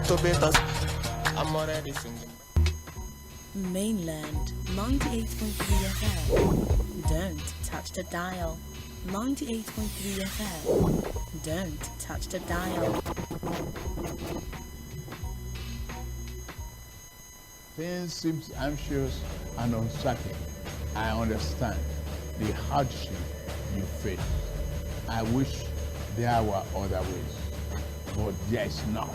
little bit of. I'm already singing. Mainland 98.3 FM. Don't touch the dial. 98.3 FM. Don't touch the dial. Things seem anxious and uncertain. I understand the hardship you face. I wish there were other ways, but there is not.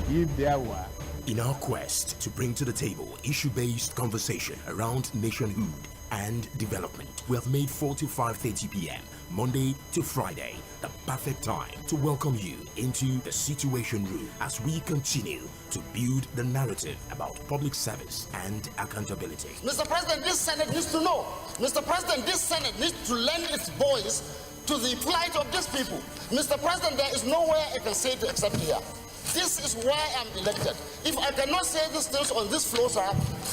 If there were, in our quest to bring to the table issue-based conversation around nationhood and development, we have made 4 to 5:30 p.m. Monday to Friday the perfect time to welcome you into the Situation Room as we continue to build the narrative about public service and accountability. Mr. President, this Senate needs to know. Mr. President, this Senate needs to lend its voice to the plight of these people. Mr. President, there is nowhere I can say it except here. This is why I'm elected. If I cannot say these things on this floor, sir,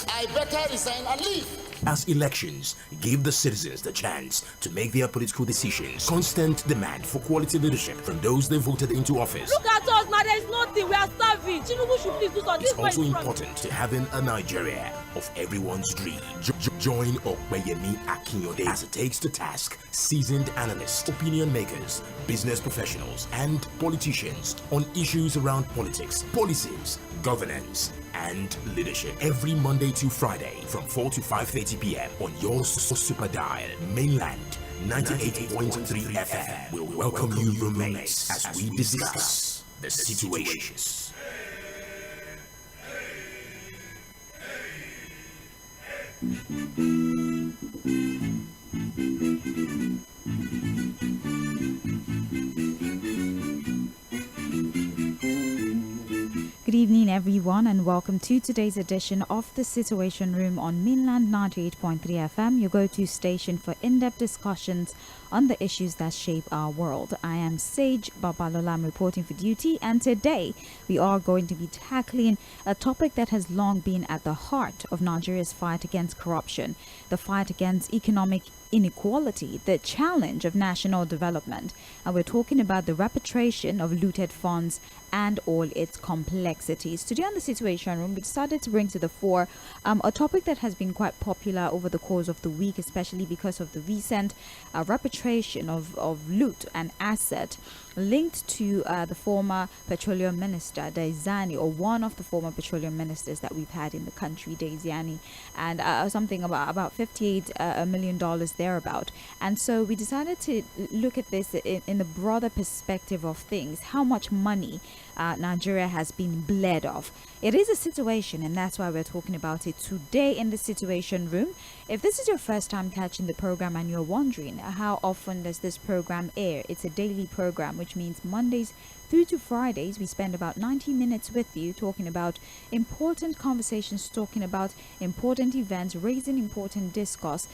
I better resign and leave. As elections give the citizens the chance to make their political decisions, constant demand for quality leadership from those they voted into office. Look at us now, there is nothing, we are starving. Tinubu should please do something. It's also important to having a Nigeria of everyone's dream. Join ʟᴏᴜᴛᴜ as it takes to task seasoned analysts, opinion makers, business professionals, and politicians on issues around politics, policies, governance, and leadership every Monday to Friday from 4 to 5:30 p.m. on your super dial. Mainland 98.3 FM will welcome you roommates as we discuss the situations. Good evening, everyone, and welcome to today's edition of the Situation Room on Mainland 98.3 FM, your go-to station for in-depth discussions on the issues that shape our world. I am Sage Babalola, I'm reporting for duty, and today we are going to be tackling a topic that has long been at the heart of Nigeria's fight against corruption, the fight against economic inequality, the challenge of national development. And we're talking about the repatriation of looted funds and all its complexities. Today on the Situation Room, we decided to bring to the fore a topic that has been quite popular over the course of the week, especially because of the recent repatriation of loot and asset linked to the former petroleum minister, Daizani, or one of the former petroleum ministers that we've had in the country, Daizani, and something about $58 million thereabout. And so we decided to look at this in the broader perspective of things, how much money Nigeria has been bled of. It is a situation, and that's why we're talking about it today in the Situation Room. If this is your first time catching the program and you're wondering how often does this program air, it's a daily program, which means Mondays through to Fridays we spend about 90 minutes with you talking about important conversations, talking about important events, raising important discourse,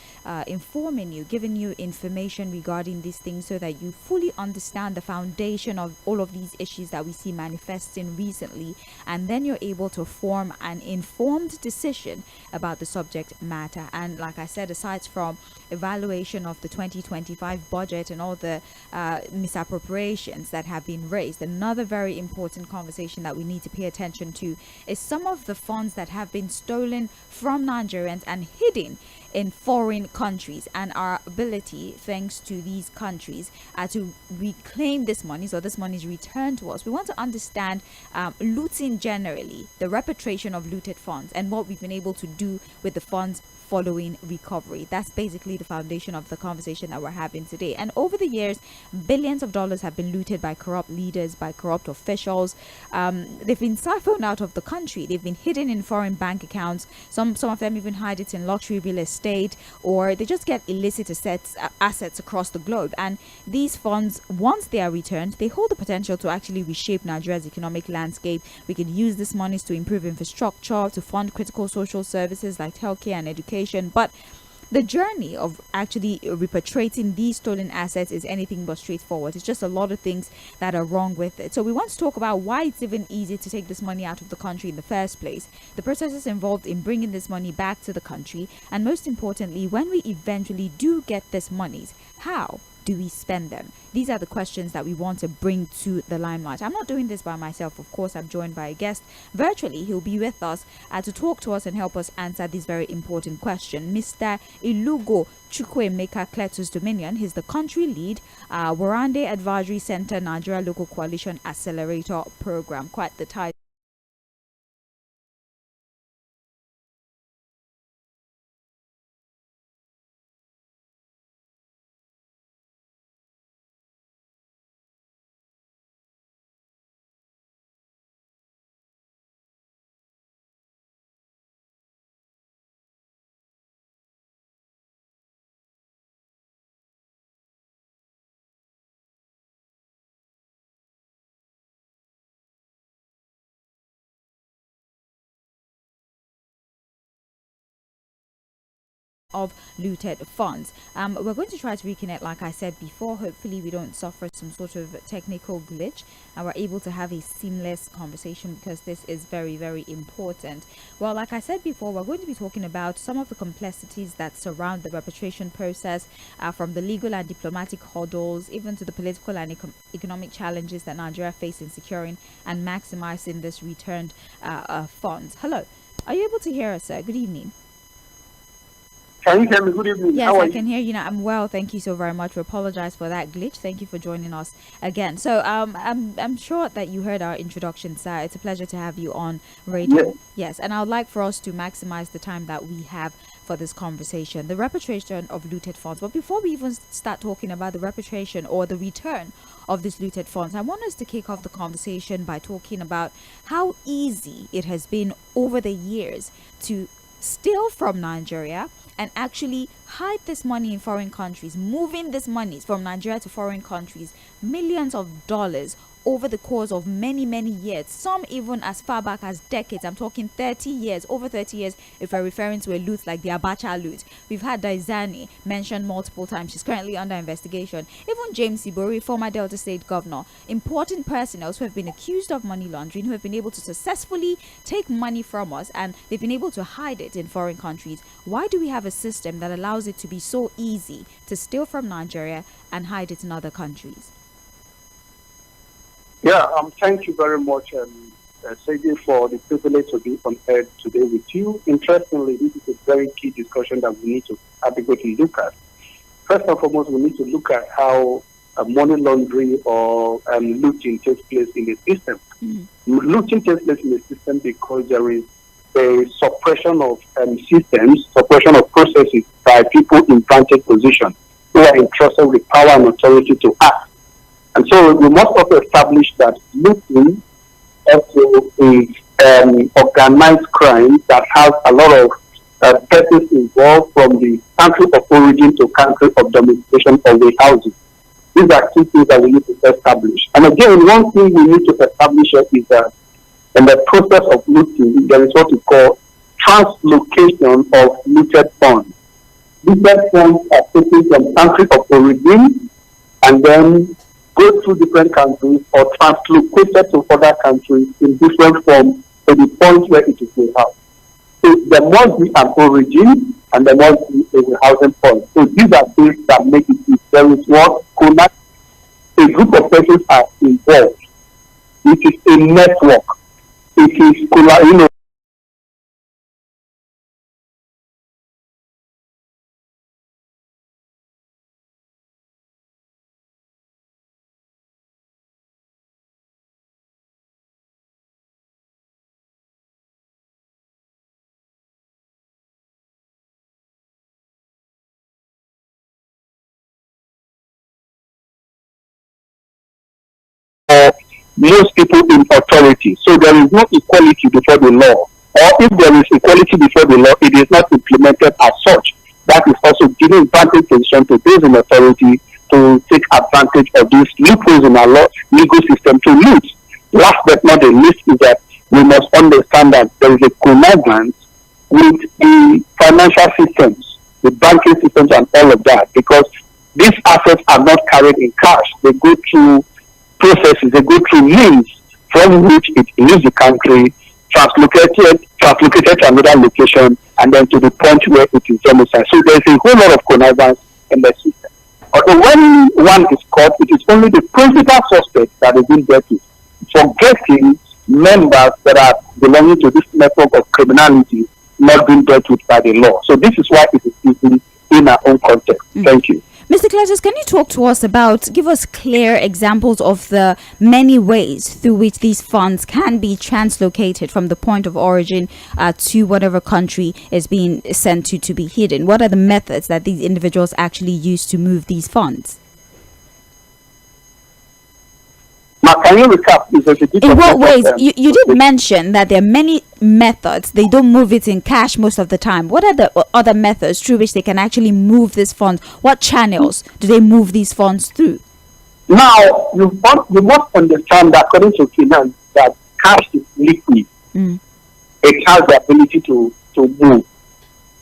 informing you, giving you information regarding these things so that you fully understand the foundation of all of these issues that we see manifesting recently, and then you're able to form an informed decision about the subject matter. And like I said, aside from evaluation of the 2025 budget and all the misappropriations that have been raised, another very important conversation that we need to pay attention to is some of the funds that have been stolen from Nigerians and hidden in foreign countries, and our ability, thanks to these countries, to reclaim this money, so this money is returned to us. We want to understand looting generally, the repatriation of looted funds, and what we've been able to do with the funds following recovery. That's basically the foundation of the conversation that we're having today. And over the years, billions of dollars have been looted by corrupt leaders, by corrupt officials. They've been siphoned out of the country. They've been hidden in foreign bank accounts. Some of them even hide it in luxury real estate, or they just get illicit assets across the globe. And these funds, once they are returned, they hold the potential to actually reshape Nigeria's economic landscape. We can use these monies to improve infrastructure, to fund critical social services like healthcare and education. But the journey of actually repatriating these stolen assets is anything but straightforward. It's just a lot of things that are wrong with it. So we want to talk about why it's even easy to take this money out of the country in the first place, the processes involved in bringing this money back to the country, and most importantly, when we eventually do get this monies, how do we spend them? These are the questions that we want to bring to the limelight. I'm not doing this by myself. Of course, I'm joined by a guest virtually. He'll be with us to talk to us and help us answer this very important question. Mr. Ilugo Chukwuemeka Cletus Dominion. He's the country lead, Warande Advisory Center, Nigeria Local Coalition Accelerator Program. Quite the title. Of looted funds. We're going to try to reconnect, like I said before. Hopefully we don't suffer some sort of technical glitch and we're able to have a seamless conversation, because this is very, very important. Well, like I said before, we're going to be talking about some of the complexities that surround the repatriation process, from the legal and diplomatic hurdles, even to the political and economic challenges that Nigeria faces in securing and maximizing this returned funds. Hello, are you able to hear us, sir? Good evening. Can you hear me? Good evening. Yes, I can hear you now. I'm well. Thank you so very much. We apologize for that glitch. Thank you for joining us again. So I'm sure that you heard our introduction, sir. It's a pleasure to have you on radio. Yes, and I would like for us to maximize the time that we have for this conversation. The repatriation of looted funds. But before we even start talking about the repatriation or the return of these looted funds, I want us to kick off the conversation by talking about how easy it has been over the years to steal from Nigeria and actually hide this money in foreign countries, moving this money from Nigeria to foreign countries, millions of dollars over the course of many, many years, some even as far back as decades. I'm talking 30 years, over 30 years, if we're referring to a loot like the Abacha loot. We've had Daizani mentioned multiple times. She's currently under investigation. Even James Ibori, former Delta State governor, important personnel who have been accused of money laundering, who have been able to successfully take money from us, and they've been able to hide it in foreign countries. Why do we have a system that allows it to be so easy to steal from Nigeria and hide it in other countries? Yeah, thank you very much, Sadie, for the privilege to be on air today with you. Interestingly, this is a very key discussion that we need to adequately look at. First and foremost, we need to look at how money laundering or looting takes place in the system. Looting takes place in the system because there is a suppression of systems, suppression of processes by people in vantage position who are entrusted with power and authority to act. And so we must also establish that looting also is organized crime that has a lot of persons involved, from the country of origin to country of domiciliation or warehousing. These are two things that we need to establish. And again, one thing we need to establish is that in the process of looting, there is what we call translocation of looted funds. Looted funds are taken from country of origin and then go through different countries or translocated to other countries in different forms to the point where it is warehoused. So there must be an origin and there must be a warehousing point. So these are things that make it easy. There is what a group of persons are involved. It is a network. It is most people in authority. So there is no equality before the law. Or if there is equality before the law, it is not implemented as such. That is also giving advantage position to those in authority to take advantage of these loopholes in our legal system to loot. Last but not the least is that we must understand that there is a connivance with the financial systems, the banking systems and all of that, because these assets are not carried in cash. They go through processes, they go through means from which it leaves the country, translocated to another location, and then to the point where it is domiciled. So there's a whole lot of connivance in the system. Although when one is caught, it is only the principal suspect that is being dealt with, forgetting members that are belonging to this network of criminality not being dealt with by the law. So this is why it is in our own context. Thank you. Mr. Cletus, can you talk to us give us clear examples of the many ways through which these funds can be translocated from the point of origin to whatever country is being sent to be hidden? What are the methods that these individuals actually use to move these funds? Now, can you recap? In what ways? You did mention that there are many methods. They don't move it in cash most of the time. What are the other methods through which they can actually move these funds? What channels do they move these funds through? Now, you must understand that according to finance, that cash is liquid. It has the ability to move.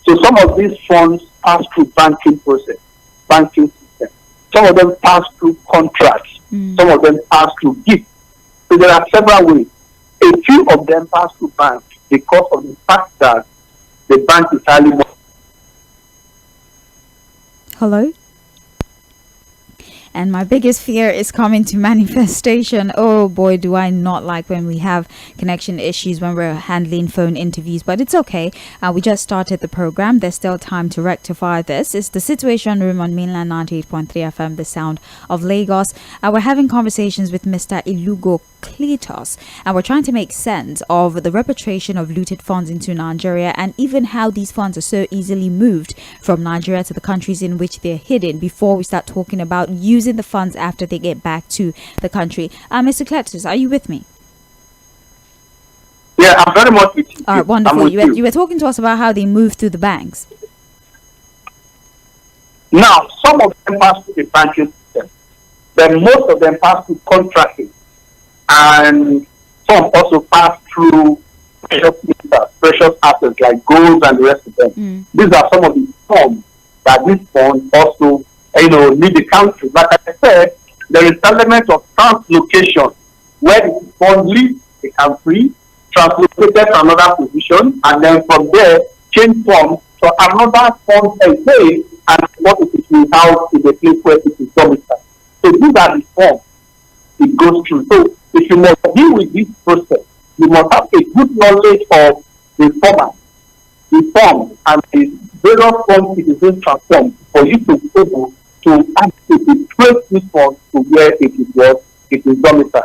So some of these funds pass through banking system. Some of them pass through contracts. Some of them pass through gifts. So there are several ways. A few of them pass through banks because of the fact that the bank is highly more. Hello? And my biggest fear is coming to manifestation. Oh boy, do I not like when we have connection issues when we're handling phone interviews, but it's okay. We just started the program. There's still time to rectify this. It's the Situation Room on mainland 98.3 FM, the sound of Lagos. We're having conversations with Mr. Iʟᴜᴜ, and we're trying to make sense of the repatriation of looted funds into Nigeria and even how these funds are so easily moved from Nigeria to the countries in which they're hidden before we start talking about using the funds after they get back to the country. Mr. Cletus, are you with me? Yeah, I'm very much with you. All right, wonderful. You were talking to us about how they move through the banks. Now, some of them pass through the banking system, but most of them pass through contracting, and some also pass through precious assets like gold and the rest of them. These are some of the forms that these funds also leave the country. Like I said, there is element of translocation where the fund leaves the country, translocated to another position, and then from there change forms to another fund away and what it is housed in the place where it is domiciled. So these are the forms it goes through. So if you must deal with this process, you must have a good knowledge of the format, the form, and the various forms it is being transformed for you to be able to actually trace this form to where it is domiciled.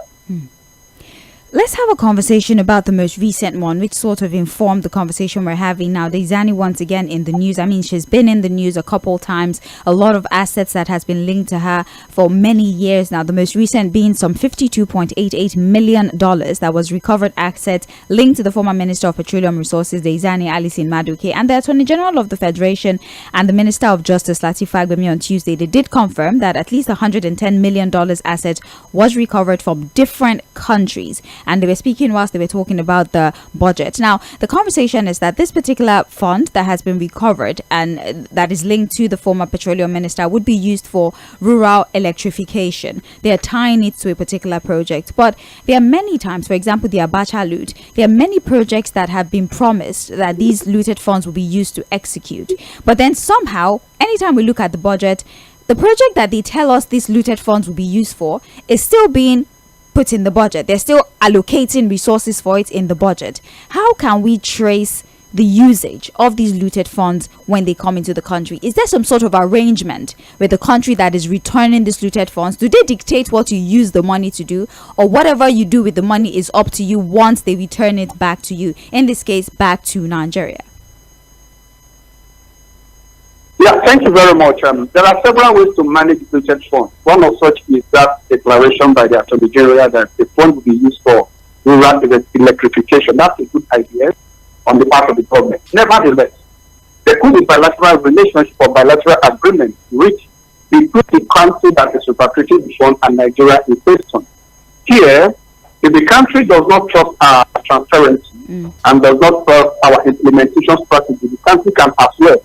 Let's have a conversation about the most recent one, which sort of informed the conversation we're having now. Dezani once again in the news. I mean, she's been in the news a couple times. A lot of assets that has been linked to her for many years now. The most recent being some $52.88 million that was recovered assets linked to the former Minister of Petroleum Resources, Dezani Alison Madueke, and the Attorney General of the Federation and the Minister of Justice, Latifa Agbemi, on Tuesday. They did confirm that at least $110 million asset was recovered from different countries. And they were speaking whilst they were talking about the budget. Now, the conversation is that this particular fund that has been recovered and that is linked to the former petroleum minister would be used for rural electrification. They are tying it to a particular project. But there are many times, for example, the Abacha loot, there are many projects that have been promised that these looted funds will be used to execute. But then somehow, anytime we look at the budget, the project that they tell us these looted funds will be used for is still being put in the budget. They're still allocating resources for it in the budget. How can we trace the usage of these looted funds when they come into the country? Is there some sort of arrangement with the country that is returning these looted funds? Do they dictate what you use the money to do, or whatever you do with the money is up to you once they return it back to you, in this case back to Nigeria? Yeah, thank you very much. There are several ways to manage looted funds. One of such is that declaration by the Attorney General that the fund will be used for rural electrification. That's a good idea on the part of the government. Nevertheless, there could be bilateral relationship or bilateral agreement which between the country that is repatriating the fund and Nigeria in question. Here, if the country does not trust our transparency and does not trust our implementation strategy, the country can as well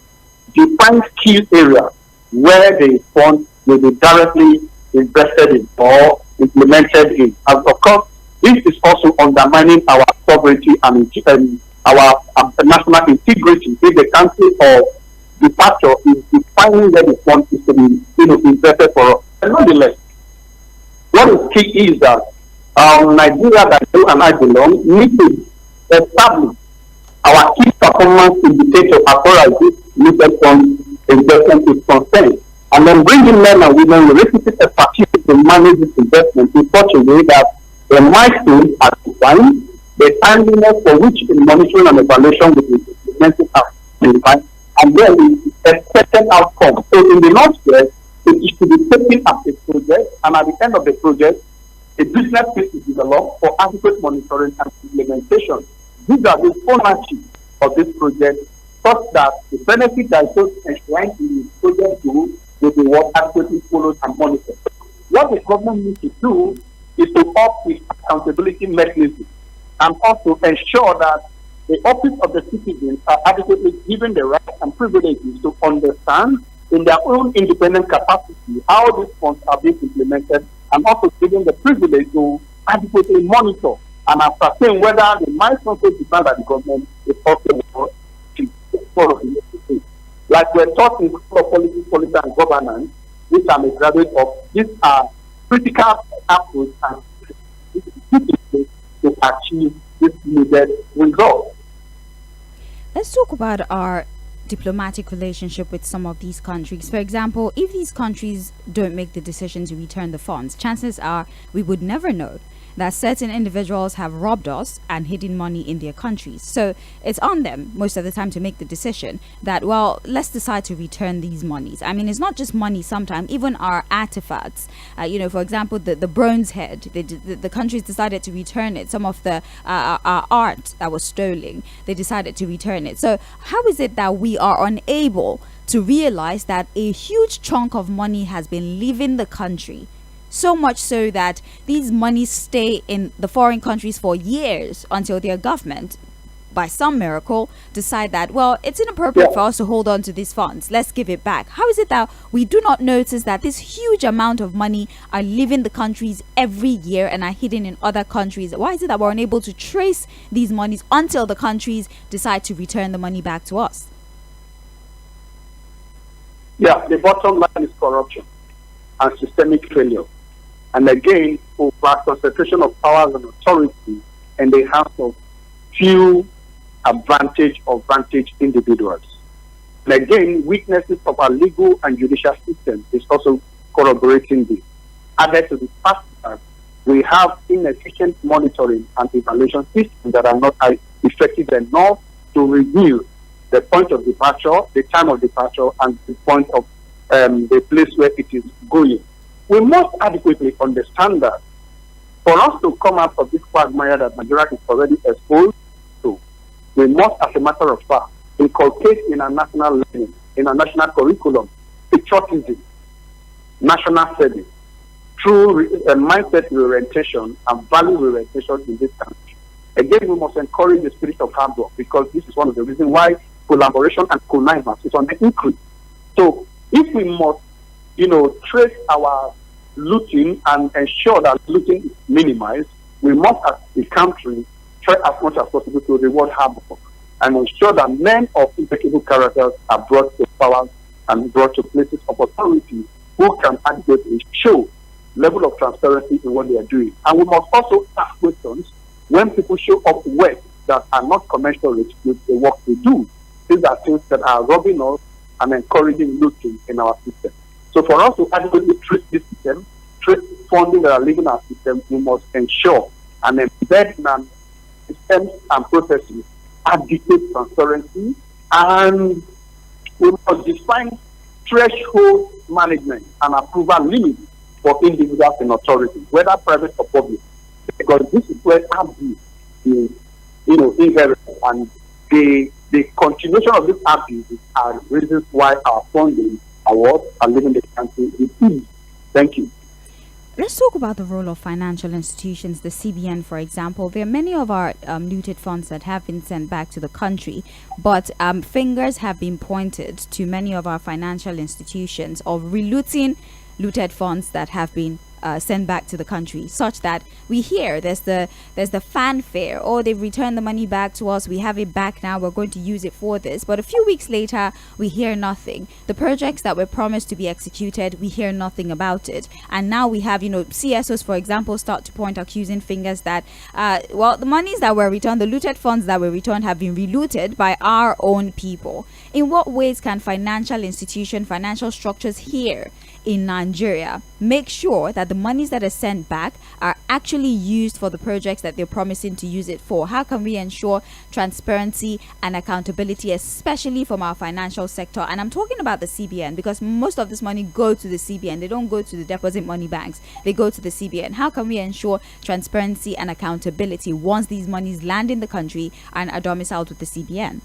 define key areas where the fund will be directly invested in or implemented in. And of course, this is also undermining our sovereignty and our national integrity if the country or departure is defining where the fund is to be, invested for us. And nonetheless, what is key is that Nigeria, that you and I belong, need to establish our key performance indicator as far as this mutual fund investment is concerned, and then bringing men and women with requisite expertise to manage this investment in such a way that the milestones are defined, the timeliness for which the monitoring and evaluation will be implemented are defined, and then the expected outcome. So in the Northwest, it is to be taken as a project, and at the end of the project, a business case is developed for adequate monitoring and implementation. These are the ownership of this project, such that the benefit that is enshrined in the project goal will be what adequately followed and monitored. What the government needs to do is to up its accountability mechanism and also ensure that the office of the citizens are adequately given the rights and privileges to understand in their own independent capacity how these funds are being implemented, and also given the privilege to adequately monitor and ascertain whether the milestones defined by the government is also like we're taught in school of policy and governance, which I'm a graduate of. These are critical approach and to achieve this needed result. Let's talk about our diplomatic relationship with some of these countries. For example, if these countries don't make the decision to return the funds, chances are we would never know that certain individuals have robbed us and hidden money in their countries. So it's on them most of the time to make the decision that, well, let's decide to return these monies. I mean, it's not just money sometimes, even our artifacts. For example, the bronze head, the countries decided to return it. Some of the our art that was stolen, they decided to return it. So how is it that we are unable to realize that a huge chunk of money has been leaving the country? So much so that these monies stay in the foreign countries for years until their government, by some miracle, decide that, well, it's inappropriate for us to hold on to these funds. Let's give it back. How is it that we do not notice that this huge amount of money are leaving the countries every year and are hidden in other countries? Why is it that we're unable to trace these monies until the countries decide to return the money back to us? Yeah, the bottom line is corruption and systemic failure. And again, for concentration of powers and authority in the hands of few advantaged individuals. And again, weaknesses of our legal and judicial system is also corroborating this. Added to the fact that we have inefficient monitoring and evaluation systems that are not effective enough to reveal the point of departure, the time of departure, and the point of the place where it is going. We must adequately understand that for us to come out of this quagmire that Nigeria is already exposed to, we must, as a matter of fact, inculcate in our national learning, in our national curriculum, patriotism, national service, through mindset reorientation and value reorientation in this country. Again, we must encourage the spirit of hard work, because this is one of the reasons why collaboration and connivance is on the increase. So, if we must, trace our looting and ensure that looting is minimized, we must, as a country, try as much as possible to reward hard work and ensure that men of impeccable characters are brought to power and brought to places of authority who can adequately show level of transparency in what they are doing. And we must also ask questions when people show up work that are not commensurate with the work they do. These are things that are robbing us and encouraging looting in our system. So for us to adequately treat this system, treat funding that are leaving our system, we must ensure and embed in our systems and processes adequate transparency, and we must define threshold management and approval limits for individuals in authority, whether private or public, because this is where abuse is, inherent, and the continuation of these abuses are reasons why our funding awards are leaving the country with ease. Thank you. Let's talk about the role of financial institutions, the CBN, for example. There are many of our looted funds that have been sent back to the country, but fingers have been pointed to many of our financial institutions of relooting looted funds that have been sent back to the country, such that we hear there's the fanfare, oh, they've returned the money back to us, we have it back now, we're going to use it for this. But a few weeks later, we hear nothing. The projects that were promised to be executed, we hear nothing about it. And now we have, CSOs, for example, start to point accusing fingers that, the monies that were returned, the looted funds that were returned have been relooted by our own people. In what ways can financial institutions, financial structures here in Nigeria make sure that the monies that are sent back are actually used for the projects that they're promising to use it for? How can we ensure transparency and accountability, especially from our financial sector? And I'm talking about the CBN, because most of this money go to the CBN. They don't go to the deposit money banks. They go to the CBN. How can we ensure transparency and accountability once these monies land in the country and are domiciled with the CBN?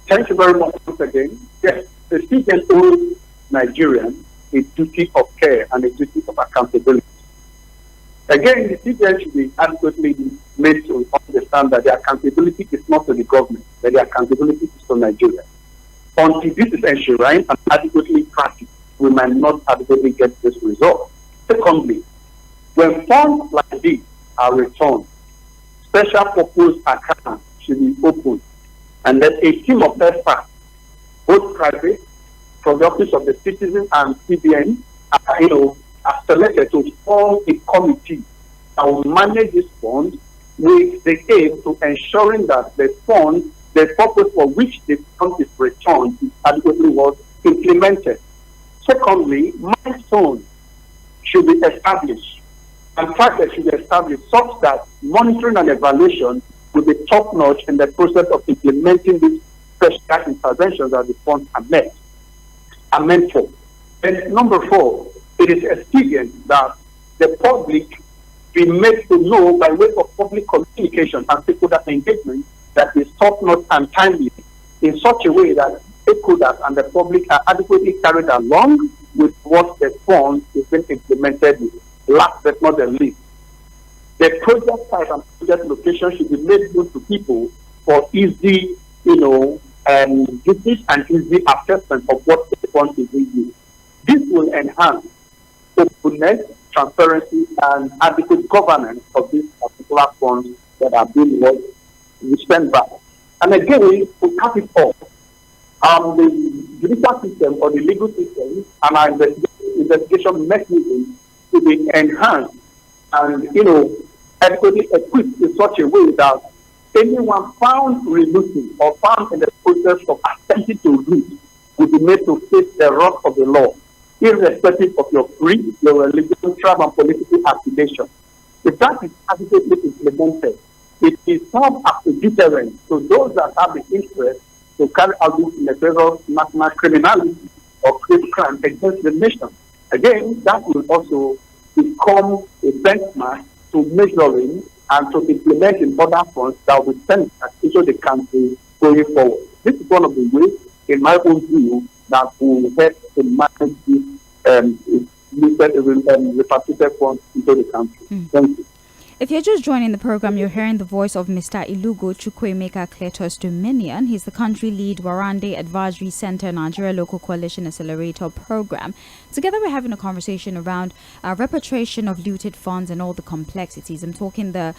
Thank you very much once again. Yes, the CBN owes Nigerians a duty of care and a duty of accountability. Again, the CBN should be adequately made to understand that the accountability is not to the government, but the accountability is to Nigeria. Until this is enshrined and adequately practiced, we might not adequately get this result. Secondly, when funds like this are returned, special purpose accounts should be opened, and then a team of experts, both private, from the office of the citizen and CBN, are selected to form a committee that will manage this fund with the aim to ensuring that the fund, the purpose for which the fund is returned, is adequately was implemented. Secondly, milestones should be established and targets should be established such that monitoring and evaluation will be top-notch in the process of implementing these special interventions that the funds are meant for. And number 4, it is expedient that the public be made to know by way of public communication and stakeholder engagement that is top-notch and timely in such a way that stakeholders and the public are adequately carried along with what the fund is being implemented with. Last but not the least, the project site and project location should be made known to people for easy, duties and easy assessment of what the fund is being used. This will enhance openness, transparency, and adequate governance of these particular funds that are being spent back. And again, to cap it off, the judicial system or the legal system and our investigation mechanism to be enhanced and, adequately equipped in such a way that anyone found relooting or found in the process of attempting to loot will be made to face the wrath of the law, irrespective of your creed, your religion, tribe, and political affiliation. If that is adequately implemented, it is served as a deterrent to those that have the interest to carry out this nefarious national criminality or crime against the nation. Again, that will also become a benchmark to measuring and to implement in other funds that will send into the country going forward. This is one of the ways, in my own view, that will help to manage this repatriated funds into the country. Thank you. If you're just joining the program, you're hearing the voice of Mr. WG £Ķletos He's the country lead, Warande Advisory Center, Nigeria Local Coalition Accelerator Program. Together, we're having a conversation around repatriation of looted funds and all the complexities. I'm talking the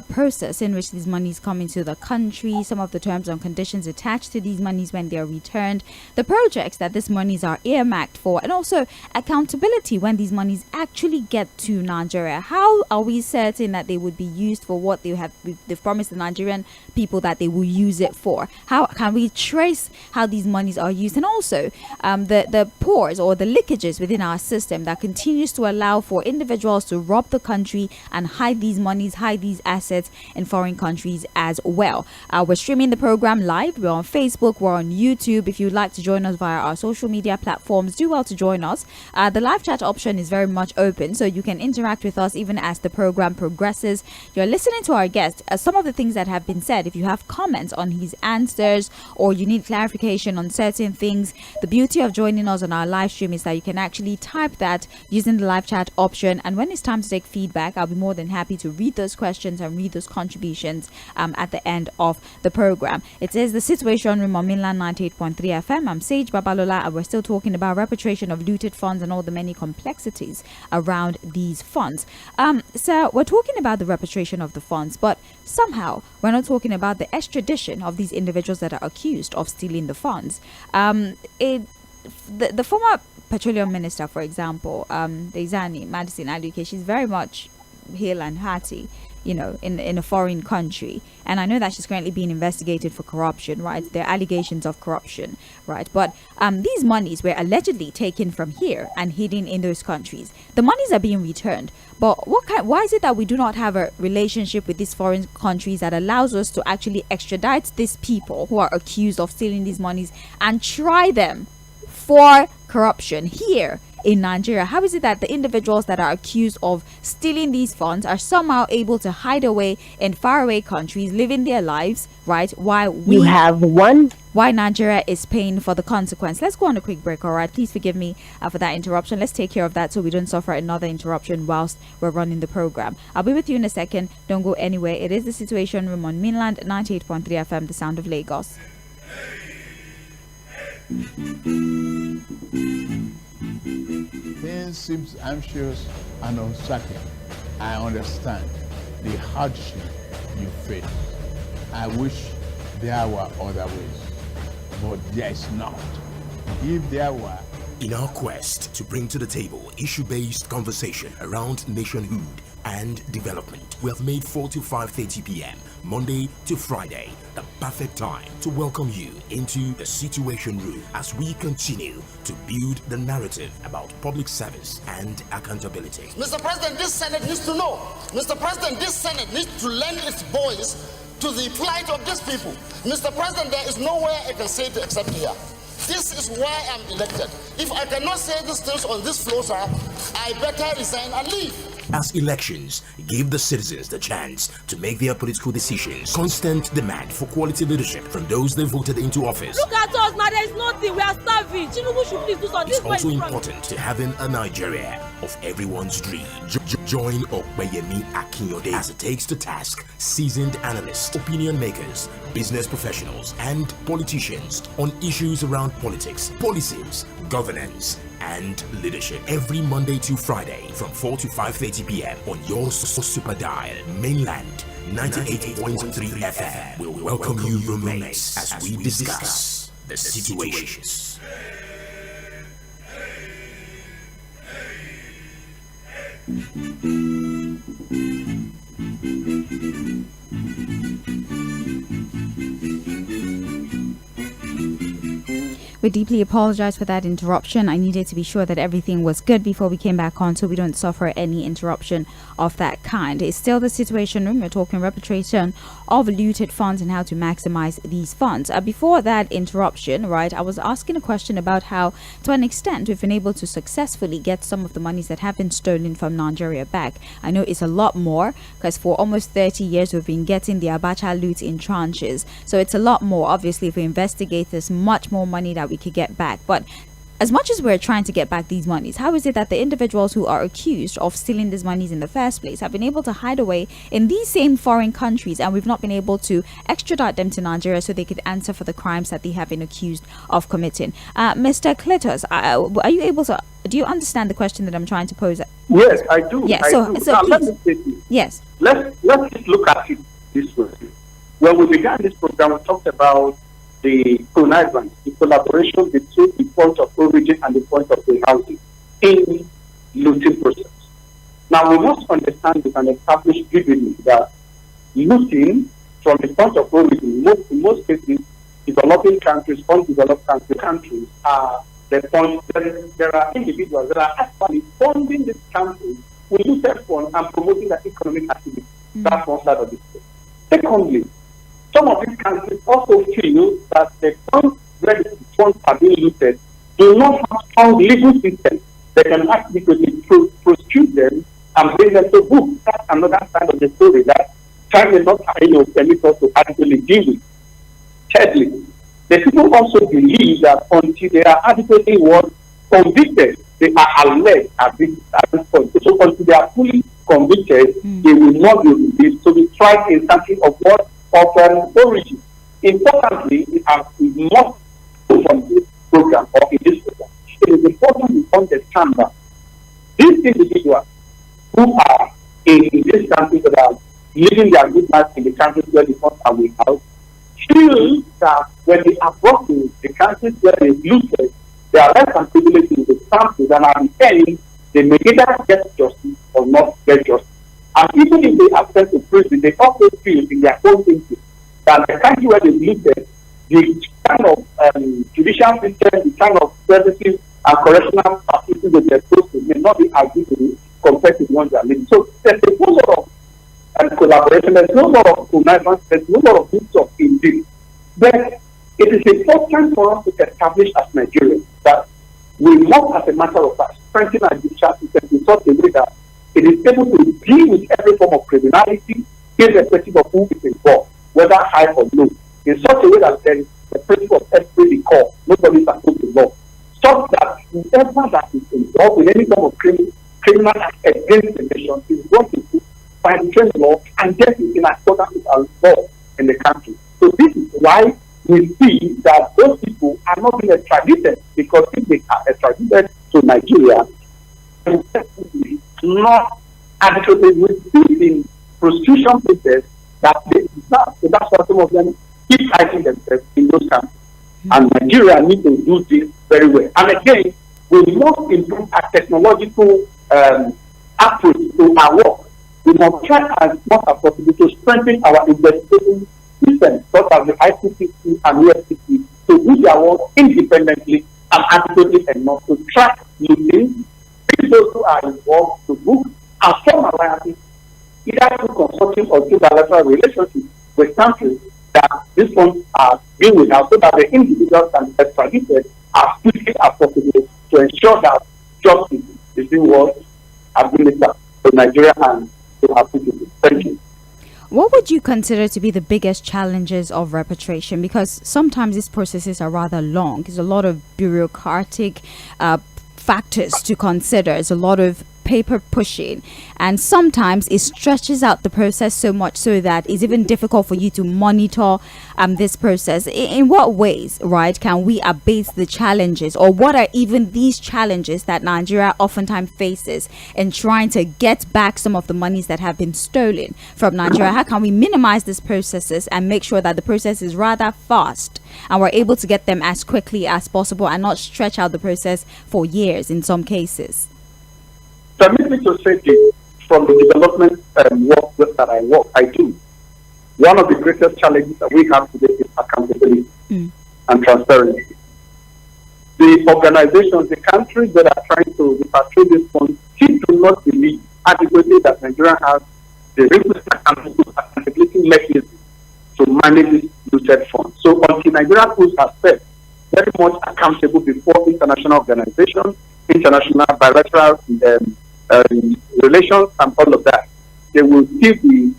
process in which these monies come into the country, some of the terms and conditions attached to these monies when they are returned, the projects that these monies are earmarked for, and also accountability when these monies actually get to Nigeria. How are we certain that they would be used for what they've promised the Nigerian people that they will use it for? How can we trace how these monies are used, and also the pores or the leakages within our system that continues to allow for individuals to rob the country and hide these monies, hide these assets in foreign countries as well. We're streaming the program live. We're on Facebook, we're on YouTube. If you'd like to join us via our social media platforms, do well to join us. The live chat option is very much open, so you can interact with us even as the program progresses. addresses. You're listening to our guest. Some of the things that have been said, if you have comments on his answers or you need clarification on certain things, the beauty of joining us on our live stream is that you can actually type that using the live chat option. And when it's time to take feedback, I'll be more than happy to read those questions and read those contributions at the end of the program. It is the Situation Room on Mainland 98.3 FM. I'm Sage Babalola, and we're still talking about repatriation of looted funds and all the many complexities around these funds. So we're talking about the repatriation of the funds, but somehow we're not talking about the extradition of these individuals that are accused of stealing the funds. The former petroleum minister, for example, the Izani Madison Aduke, she's very much hale and hearty, you know, in a foreign country, and I know that she's currently being investigated for corruption, right? There are allegations of corruption, right? But these monies were allegedly taken from here and hidden in those countries. The monies are being returned, but why is it that we do not have a relationship with these foreign countries that allows us to actually extradite these people who are accused of stealing these monies and try them for corruption here in Nigeria? How is it that the individuals that are accused of stealing these funds are somehow able to hide away in faraway countries, living their lives, right? Why Nigeria is paying for the consequence? Let's go on a quick break, all right? Please forgive me for that interruption. Let's take care of that so we don't suffer another interruption whilst we're running the program. I'll be with you in a second. Don't go anywhere. It is the Situation Room on Mainland 98.3 FM, the sound of Lagos. Things seem anxious and uncertain. I understand the hardship you face. I wish there were other ways, but there is not. If there were, in our quest to bring to the table issue-based conversation around nationhood and development, we have made 4 to 5:30 p.m. Monday to Friday the perfect time to welcome you into the Situation Room as we continue to build the narrative about public service and accountability. Mr. President, this Senate needs to know. Mr. President, this Senate needs to lend its voice to the plight of these people. Mr. President, there is nowhere I can say it except here. This is why I'm elected. If I cannot say these things on this floor, sir, I better resign and leave. As elections give the citizens the chance to make their political decisions, constant demand for quality leadership from those they voted into office. Look at us now, there is nothing, we are starving. Tinubu should please do something. It's also important to having a Nigeria of everyone's dream. Join ʟᴏᴜᴛᴜ as it takes to task seasoned analysts, opinion makers, business professionals, and politicians on issues around politics, policies, governance, and leadership every Monday to Friday from 4 to 5:30 p.m. on your super dial, Mainland 98.3 FM. We'll welcome you, roommates, as we discuss the situations. We deeply apologize for that interruption. I needed to be sure that everything was good before we came back on so we don't suffer any interruption of that kind. It's still the Situation Room. We're talking repatriation of looted funds and how to maximize these funds. Before that interruption, right, I was asking a question about how, to an extent, we've been able to successfully get some of the monies that have been stolen from Nigeria back. I know it's a lot more because for almost 30 years we've been getting the Abacha loot in tranches. So it's a lot more. Obviously, if we investigate this, much more money that we could get back. But as much as we're trying to get back these monies, how is it that the individuals who are accused of stealing these monies in the first place have been able to hide away in these same foreign countries and we've not been able to extradite them to Nigeria so they could answer for the crimes that they have been accused of committing? Mr. Kletos, are you able to, do you understand the question that I'm trying to pose? Yes, I do. Yeah, so now, let me say this. Yes. Let's just look at it this way. When we began this program, we talked about the connivance, the collaboration between the point of origin and the point of housing in looting process. Now we must understand we can establish vividly that looting from the point of origin, in most cases, developing countries, undeveloped countries are the point. There are individuals that are actually funding these countries with looted funds and promoting their economic activity. That's one side of it. Secondly, some of these countries also feel that the funds where the funds are being looted do not have strong legal systems that can actually prosecute them and bring them to book. That's another side of the story that time will not permit us to adequately deal with. Thirdly, the people also believe that until they are adequately convicted, they are alleged at this point. So until they are fully convicted, they will not be released. So we try in something of what of origin. Importantly, we must go from this program or in this program. It is important to understand that these individuals who are in this country that are living their good life in the countries where the funds are without, feel that when they are brought to the countries where they looted, their rights and privileges in the countries and are returned, they may either get justice or not get justice. And even if they are sent to prison, they also feel in their own thinking that the country where they looted, the kind of judicial system, the kind of services and correctional facilities that they're supposed to may not be as good compared to the ones they are living. So there's a whole lot of collaboration, there's no lot of connivance, there's no lot of mix up in this. But it is important for us to establish as Nigerians that we must, as a matter of fact, strengthen our judicial system in such a way that it is able to deal with every form of criminality, irrespective of who is involved, whether high or low, in such a way that there is the principle of esprit de corps, nobody is supposed to know, such that whoever that is involved in any form of criminal act against the nation is going to find trained law and get it in accordance with our law in the country. So this is why we see that those people are not being extradited, because if they are extradited to Nigeria, not adequately within prosecution process that they deserve. So that's why some of them keep fighting themselves in those countries. And Nigeria needs to do this very well. And again, we must improve our technological approach to our work. We must try as much as possible to strengthen our investigation systems, such as the ICCC and USCC, to do their work independently and adequately enough to track looting, bring those who are involved to book, and form alliances, either through consortium or through bilateral relationships with countries that these funds are being without, so that the individuals can be extradited as quickly as possible to ensure that justice is being administered to Nigeria and to our people. Thank you. What would you consider to be the biggest challenges of repatriation? Because sometimes these processes are rather long. There's a lot of bureaucratic factors to consider. There's a lot of paper pushing, and sometimes it stretches out the process so much so that it's even difficult for you to monitor this process. In what ways, right, can we abate the challenges, or what are even these challenges that Nigeria oftentimes faces in trying to get back some of the monies that have been stolen from Nigeria? How can we minimize these processes and make sure that the process is rather fast and we're able to get them as quickly as possible and not stretch out the process for years in some cases? Permit me to say this from the development work that I do. One of the greatest challenges that we have today is accountability and transparency. The organizations, the countries that are trying to repatriate this funds still do not believe adequately that Nigeria has the requisite accountability mechanism to manage this looted funds. So until Nigeria puts herself very much accountable before international organizations, international bilateral relations and all of that, they will still be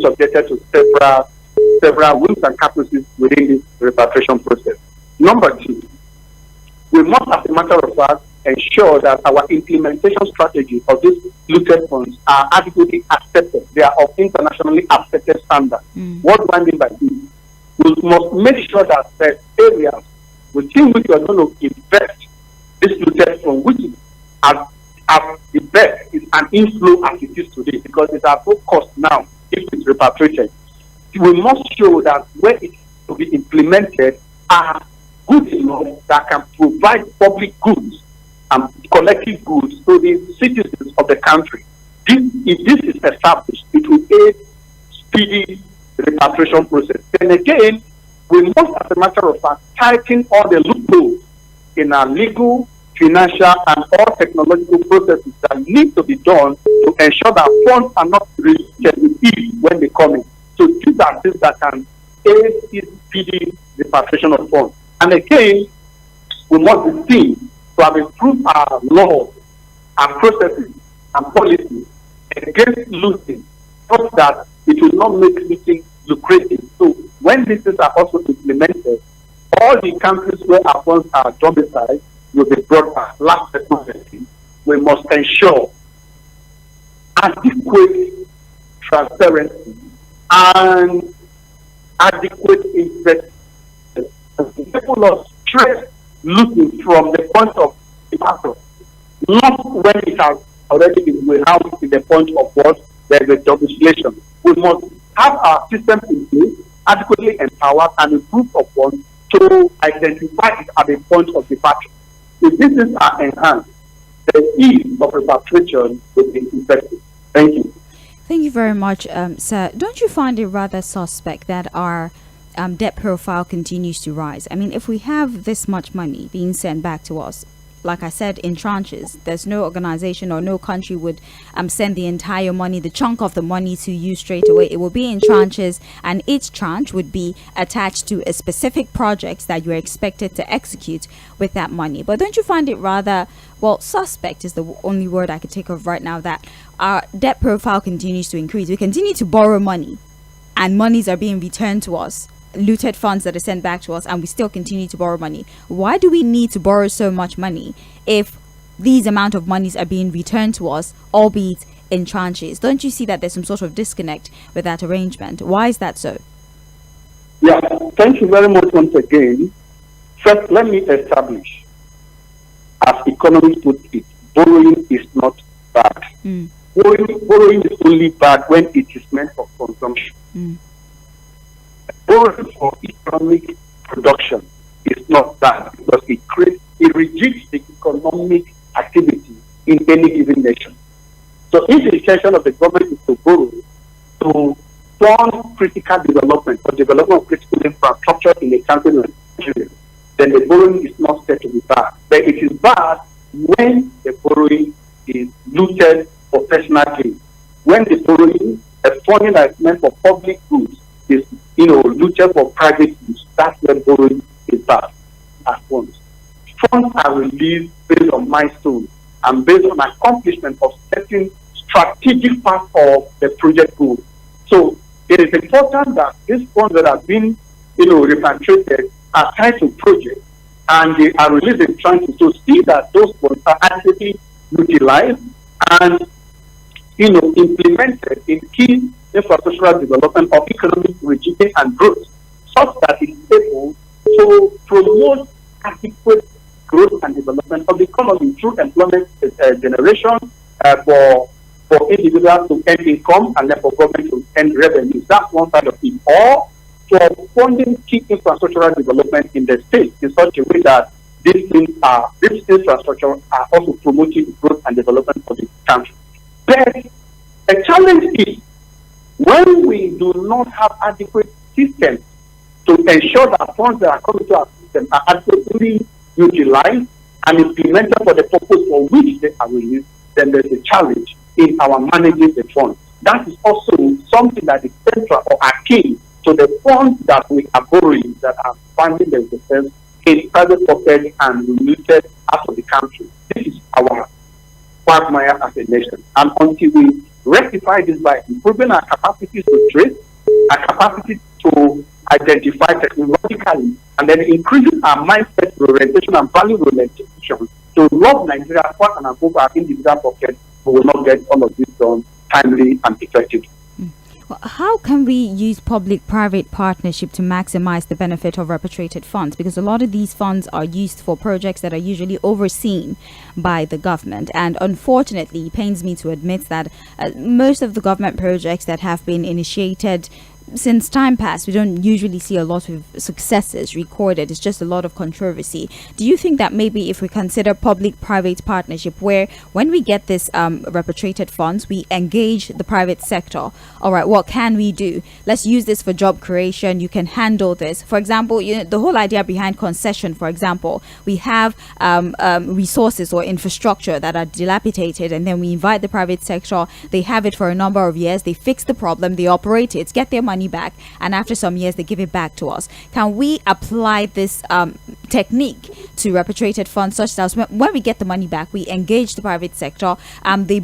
subjected to several whims and caprices within this repatriation process. Number two, we must, as a matter of fact, ensure that our implementation strategy of these looted funds are adequately accepted. They are of internationally accepted standards. What do I mean by this? We must make sure that the areas within which we are going to invest this looted fund, which is at the best is an inflow as it is today, because it's at full cost now if it's repatriated. We must show that where it to be implemented are good enough that can provide public goods and collective goods to the citizens of the country. If this is established, it will aid speedy repatriation process. Then again, we must, as a matter of fact, tighten all the loopholes in our legal, financial, and all technological processes that need to be done to ensure that funds are not released with ease when they come in. So these are things that can aid in speedy repatriation of funds. And again, we must be seen to have improved our laws, our processes, and policies against looting, such that it will not make looting lucrative. So when these things are also implemented, all the countries where our funds are domiciled will be brought back. Last but not least, we must ensure adequate transparency and adequate investment. People of stress looking from the point of the battle, not when it has already been warehoused to the point of what there is a domiciliation. We must have our systems in place, adequately empowered and improved upon to identify it at the point of departure. If these things are enhanced, the ease of repatriation will be effective. Thank you. Thank you very much, sir. Don't you find it rather suspect that our debt profile continues to rise? I mean, if we have this much money being sent back to us, like I said, in tranches, there's no organization or no country would send the entire money, the chunk of the money to you straight away. It will be in tranches, and each tranche would be attached to a specific project that you're expected to execute with that money. But don't you find it rather, well, suspect is the only word I could think of right now, that our debt profile continues to increase? We continue to borrow money, and monies are being returned to us, looted funds that are sent back to us, and we still continue to borrow money. Why do we need to borrow so much money if these amount of monies are being returned to us, albeit in tranches? Don't you see that there's some sort of disconnect with that arrangement? Why is that so? Yeah, thank you very much once again. First, let me establish, as economists put it, borrowing is not bad. Borrowing is only bad when it is meant for consumption. Borrowing for economic production is not bad, because it reduces the economic activity in any given nation. So if the intention of the government is to borrow to fund critical development or development of critical infrastructure in a country like Nigeria, then the borrowing is not said to be bad. But it is bad when the borrowing is looted for personal gain. When the borrowing, a funding that is meant for public goods, is looted for private use, that's when borrowing is bad as funds. Funds are released based on milestones and based on accomplishment of certain strategic parts of the project goal. So it is important that these funds that have been repatriated are tied to projects, and they are released in tranches to see that those funds are adequately utilized and implemented in key infrastructural development of economic regime and growth, such that it is able to promote adequate growth and development of the economy through employment generation for individuals to earn income and then for government to earn revenues. That's one side of it. Or for funding key infrastructural development in the state in such a way that this infrastructure are also promoting growth and development for the country. But the challenge is when we do not have adequate systems to ensure that funds that are coming to our system are adequately utilized and implemented for the purpose for which they are released, then there's a challenge in our managing the funds. That is also something that is central or akin to the funds that we are borrowing that are finding themselves in private pockets and remitted out of the country. This is our quagmire as a nation. And until we rectify this by improving our capacities to trace, our capacity to identify technologically, and then increasing our mindset orientation and value orientation to love Nigeria first and above our individual pockets, we will not get all of this done timely and effectively. Well, how can we use public-private partnership to maximize the benefit of repatriated funds? Because a lot of these funds are used for projects that are usually overseen by the government. And unfortunately, it pains me to admit that most of the government projects that have been initiated since time past, we don't usually see a lot of successes recorded. It's just a lot of controversy. Do you think that maybe if we consider public-private partnership, where when we get this repatriated funds, we engage the private sector? All right, what can we do? Let's use this for job creation. You can handle this. For example, the whole idea behind concession, for example, we have resources or infrastructure that are dilapidated, and then we invite the private sector. They have it for a number of years. They fix the problem. They operate it, get their money back, and after some years they give it back to us. Can we apply this technique to repatriated funds such that when we get the money back, we engage the private sector, they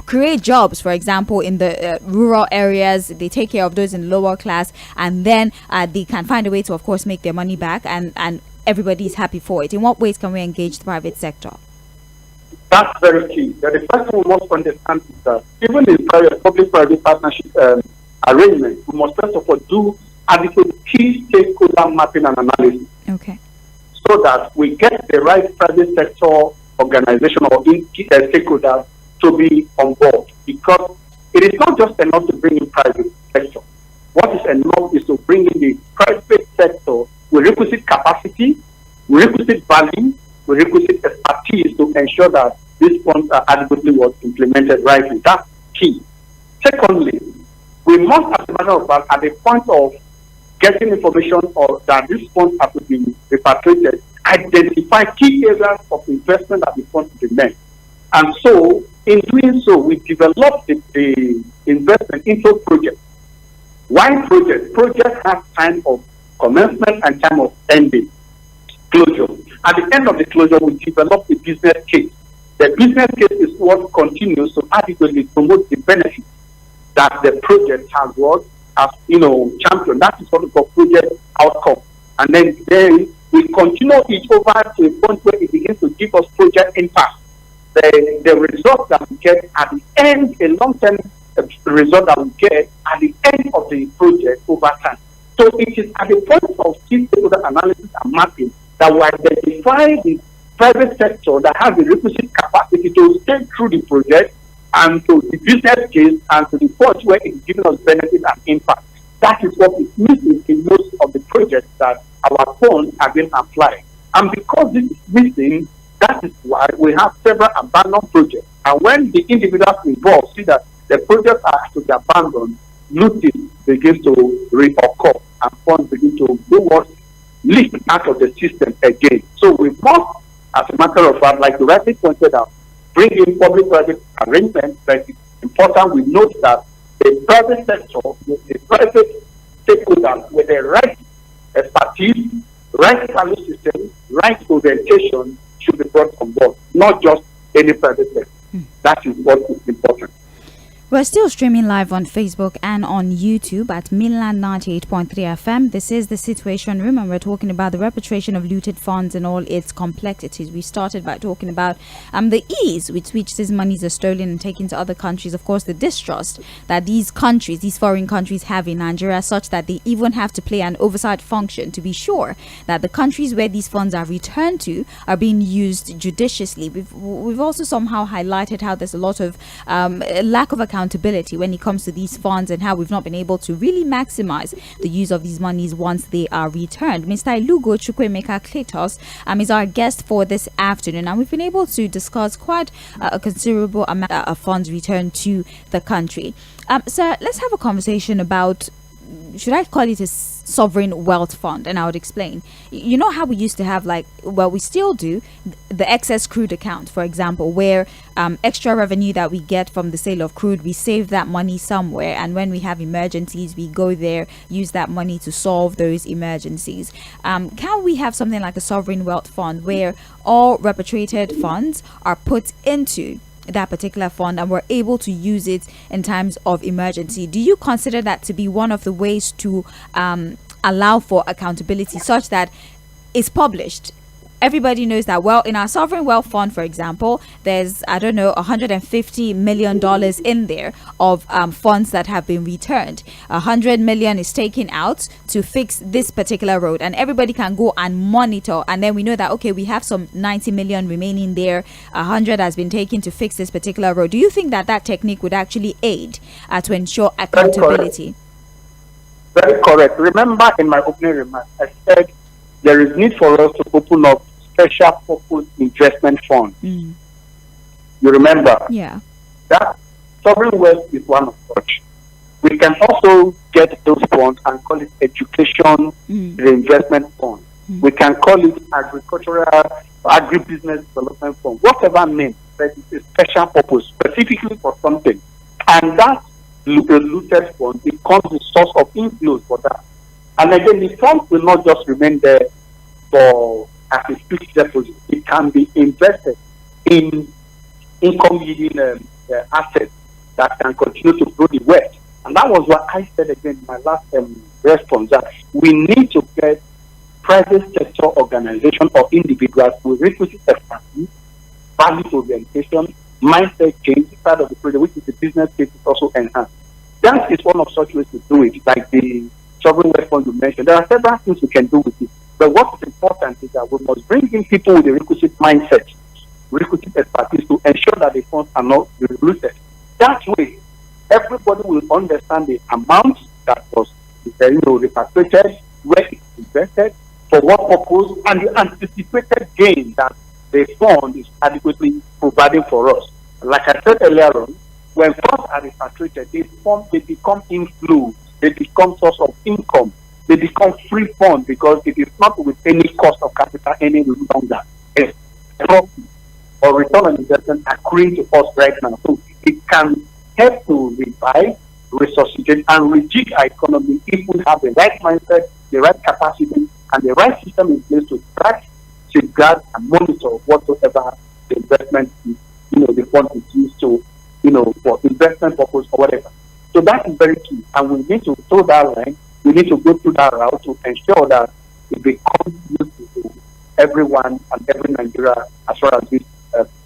create jobs, for example, in the rural areas. They take care of those in lower class, and then they can find a way to, of course, make their money back, and everybody is happy for it. In what ways can we engage the private sector? That's very key. The first thing we must understand is that even in public-private partnership arrangements, we must first of all do adequate key stakeholder mapping and analysis. Okay. So that we get the right private sector organization or stakeholders to be on board. Because it is not just enough to bring in private sector. What is enough is to bring in the private sector with requisite capacity, with requisite value, with requisite expertise to ensure that these funds are adequately implemented rightly. That's key. Secondly, we must, as a matter of fact, at the point of getting information or that these funds have to be repatriated, identify key areas of investment that the funds will be made. And so, in doing so, we develop the investment into projects. Why projects? Projects have time of commencement and time of ending, closure. At the end of the closure, we develop a business case. The business case is what continues to adequately promote the benefits that the project has championed. That is what we call project outcome. And then we continue it over to a point where it begins to give us project impact. The result that we get at the end, a long-term result that we get at the end of the project over time. So it is at the point of key stakeholder analysis and mapping that we identify the private sector that has the requisite capacity to stay through the project and to the business case and to the point where it is giving us benefit and impact. That is what is missing in most of the projects that our funds have been applied. And because this is missing, that is why we have several abandoned projects. And when the individuals involved see that the projects are to be abandoned, looting begins to reoccur and funds begin to do what leak out of the system again. So we must, as a matter of fact, like you rightly pointed out, bring in public-private arrangements. But it's important we note that the private sector, the private stakeholders with the right expertise, right value system, right orientation should be brought on board, not just any private sector. That is what is important. We're still streaming live on Facebook and on YouTube at Mainland 98.3 FM. This is the Situation Room, and we're talking about the repatriation of looted funds and all its complexities. We started by talking about the ease with which these monies are stolen and taken to other countries. Of course, the distrust that these foreign countries have in Nigeria, such that they even have to play an oversight function to be sure that the countries where these funds are returned to are being used judiciously. We've also somehow highlighted how there's a lot of lack of accountability when it comes to these funds, and how we've not been able to really maximize the use of these monies once they are returned. Mr. Iʟᴜᴜᴛᴜ M소ɪᴟ is our guest for this afternoon, and we've been able to discuss quite a considerable amount of funds returned to the country. Sir, let's have a conversation about, should I call it a sovereign wealth fund? And I would explain. You know how we used to have, we still do, the excess crude account, for example, where extra revenue that we get from the sale of crude, we save that money somewhere, and when we have emergencies, we go there, use that money to solve those emergencies. Can we have something like a sovereign wealth fund where all repatriated funds are put into that particular fund and we're able to use it in times of emergency? Do you consider that to be one of the ways to allow for accountability, such that it's published? Everybody knows that, well, in our sovereign wealth fund, for example, there's, $150 million in there of funds that have been returned. 100 million is taken out to fix this particular road, and everybody can go and monitor. And then we know that, okay, we have some 90 million remaining there. 100 has been taken to fix this particular road. Do you think that that technique would actually aid to ensure accountability? Very correct. Remember, in my opening remarks, I said there is need for us to open up special purpose investment funds. You remember? Yeah. That sovereign wealth is one of such. We can also get those funds and call it education reinvestment fund. We can call it agricultural, agribusiness development fund, whatever name, but it's a special purpose, specifically for something. And that looted fund becomes the source of inflows for that. And again, the fund will not just remain there for as a fixed deposit. It can be invested in income yielding assets that can continue to grow the West. And that was what I said again in my last response, that we need to get private sector organization or individuals with requisite expertise, value orientation, mindset change inside of the project, which is the business case is also enhanced. That is one of such ways to do it, like the sovereign wealth fund you mentioned. There are several things we can do with it. But what is important is that we must bring in people with the requisite mindset, requisite expertise to ensure that the funds are not diluted. That way, everybody will understand the amount that was repatriated, where it's invested, for what purpose, and the anticipated gain that the fund is adequately providing for us. Like I said earlier on, when funds are repatriated, they become inflow, they become source of income, they become free funds because it is not with any cost of capital any longer. It's profit or return on investment accruing to us right now. So it can help to revive, resuscitate, and rejig our economy if we have the right mindset, the right capacity, and the right system in place to track, safeguard, and monitor whatsoever the investment is, the fund is used to, for investment purpose or whatever. So that is very key. And we need to toe that line. We need to go through that route to ensure that it becomes useful to everyone and every Nigeria as far as this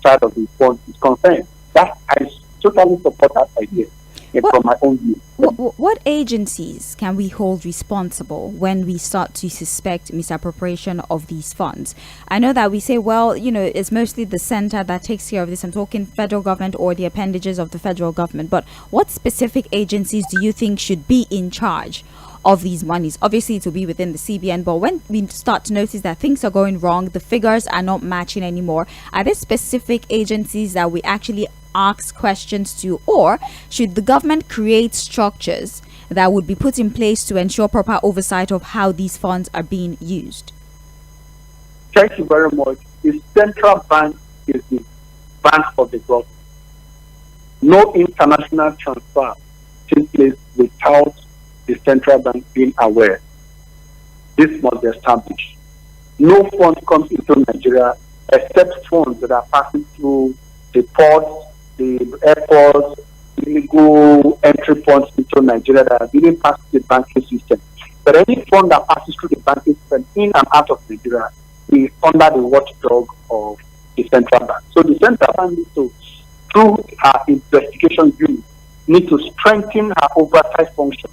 side of the fund is concerned. That I totally support that idea from my own view. What agencies can we hold responsible when we start to suspect misappropriation of these funds? I know that we say, well, it's mostly the center that takes care of this. I'm talking federal government or the appendages of the federal government. But what specific agencies do you think should be in charge of these monies? Obviously, it will be within the CBN, but when we start to notice that things are going wrong, the figures are not matching anymore, are there specific agencies that we actually ask questions to, or should the government create structures that would be put in place to ensure proper oversight of how these funds are being used? Thank you very much. The central bank is the bank of the government. No international transfer takes place without the central bank being aware. This must be established. No fund comes into Nigeria except funds that are passing through the ports, the airports, illegal entry funds into Nigeria that didn't pass the banking system. But any fund that passes through the banking system in and out of Nigeria is under the watchdog of the central bank. So the central bank needs to, through her investigation unit, need to strengthen her oversight function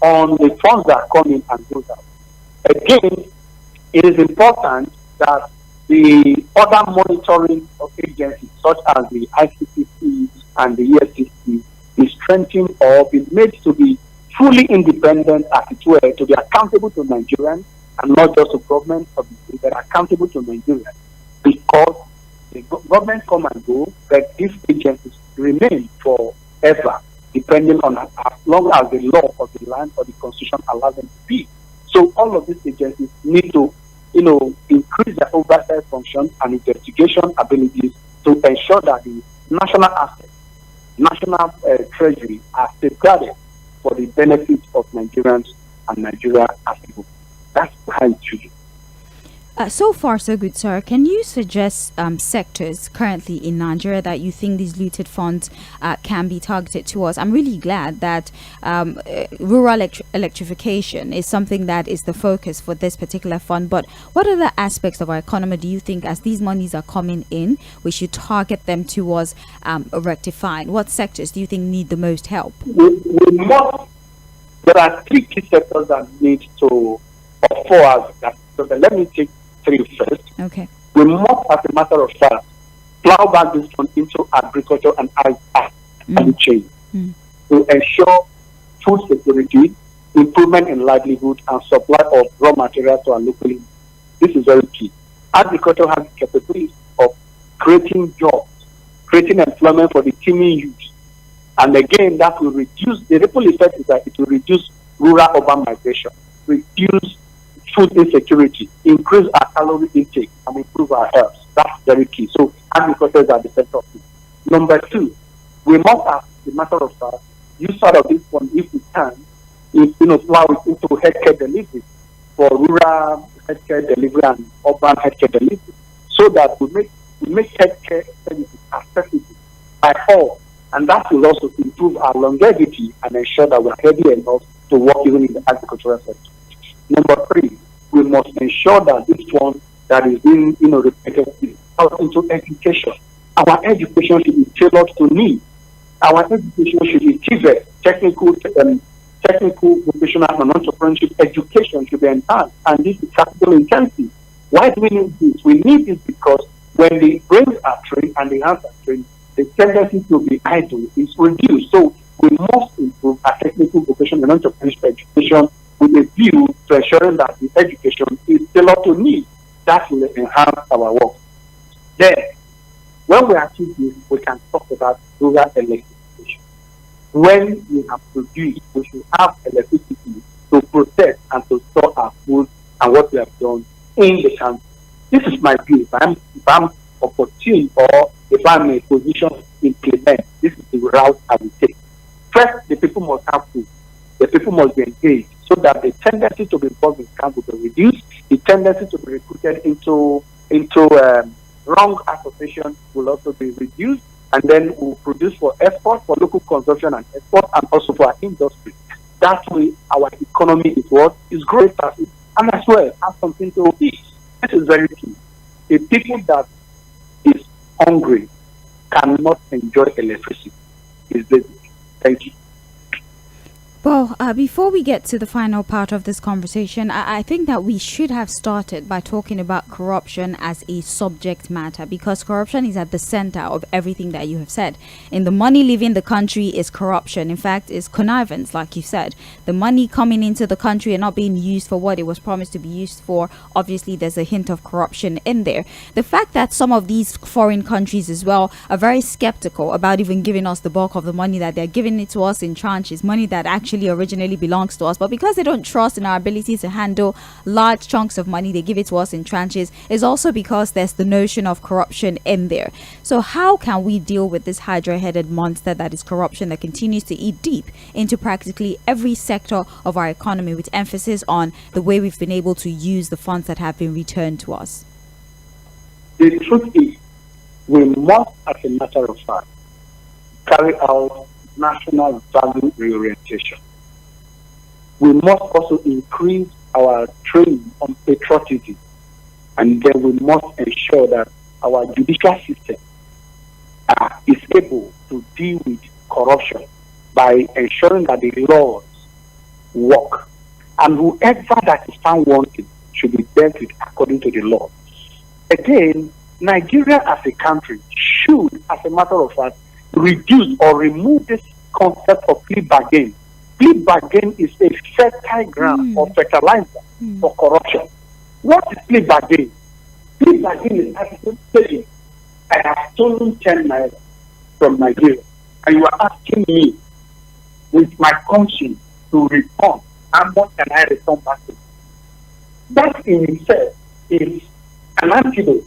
on the funds that come in and goes out. Again, it is important that the other monitoring of agencies, such as the ICCC and the EFCC, is strengthened or be made to be fully independent, as it were, to be accountable to Nigerians and not just to government, but accountable to Nigerians. Because the government come and go, but these agencies remain forever, depending on as long as the law of the land or the constitution allows them to be. So all of these agencies need to increase their oversight function and investigation abilities to ensure that the national assets, national treasury are safeguarded for the benefit of Nigerians and Nigeria as a whole. That's how it should be. So far, so good, sir. Can you suggest sectors currently in Nigeria that you think these looted funds can be targeted towards? I'm really glad that rural electrification is something that is the focus for this particular fund. But what other aspects of our economy do you think, as these monies are coming in, we should target them towards rectifying? What sectors do you think need the most help? There are three key sectors that need to, or four. So let me take three first. Okay. We must, as a matter of fact, plow back this fund into agriculture and agri chain to ensure food security, improvement in livelihood, and supply of raw materials to our local. This is very key. Agriculture has the capability of creating jobs, creating employment for the teeming youth. And again, that will reduce, the ripple effect is that it will reduce rural-urban migration, reduce food insecurity, increase our calorie intake, and improve our health. That's very key. So agriculture is at the center of it. Number two, we must, as a matter of fact, use part of this fund, if we can, plow it into healthcare delivery for rural healthcare delivery and urban healthcare delivery, so that we make healthcare services accessible by all, And that will also improve our longevity and ensure that we are ready enough to work even in the agricultural sector. Number 3, we must ensure that this one that is being repeated is out into education. Our education should be tailored to need. Our education should be TVET, technical, vocational and entrepreneurship education should be enhanced, and this is capital intensive. Why do we need this? We need this because when the brains are trained and the hands are trained, the tendency to be idle is reduced. So we must improve our technical, vocational and entrepreneurship education with a view to ensuring that the education is tailored to need. That will enhance our work. Then, when we achieve this, we can talk about rural electrification. When we have produced, we should have electricity to protect and to store our food and what we have done in the country. This is my view. If I'm opportune or if I'm in a position to implement, this is the route I will take. First, the people must have food. The people must be engaged so that the tendency to be involved in scams will be reduced. The tendency to be recruited into wrong association will also be reduced, and then we'll produce for export, for local consumption and export, and also for our industry. That way, our economy is growing fast, and as well have something to eat. This is very key. A people that is hungry cannot enjoy electricity. It's basic. Thank you. Well, before we get to the final part of this conversation, I think that we should have started by talking about corruption as a subject matter, because corruption is at the center of everything that you have said. In the money leaving the country is corruption. In fact, it's connivance, like you said. The money coming into the country and not being used for what it was promised to be used for, obviously there's a hint of corruption in there. The fact that some of these foreign countries as well are very skeptical about even giving us the bulk of the money, that they're giving it to us in tranches, money that actually originally belongs to us, but because they don't trust in our ability to handle large chunks of money, they give it to us in tranches, is also because there's the notion of corruption in there. So how can we deal with this hydra-headed monster that is corruption, that continues to eat deep into practically every sector of our economy, with emphasis on the way we've been able to use the funds that have been returned to us? The truth is, we must, as a matter of fact, carry out national value reorientation. We must also increase our training on patriotism, and then we must ensure that our judicial system is able to deal with corruption by ensuring that the laws work, and whoever that is found wanting should be dealt with according to the law. Again, Nigeria as a country should, as a matter of fact, reduce or remove this concept of plea bargain. Plea bargain is a fertile ground or fertilizer for corruption. What is plea bargain? Plea bargain is actually saying, I have stolen 10 naira from Nigeria, and you are asking me with my conscience to return. How much can I return back to you? That in itself is an antidote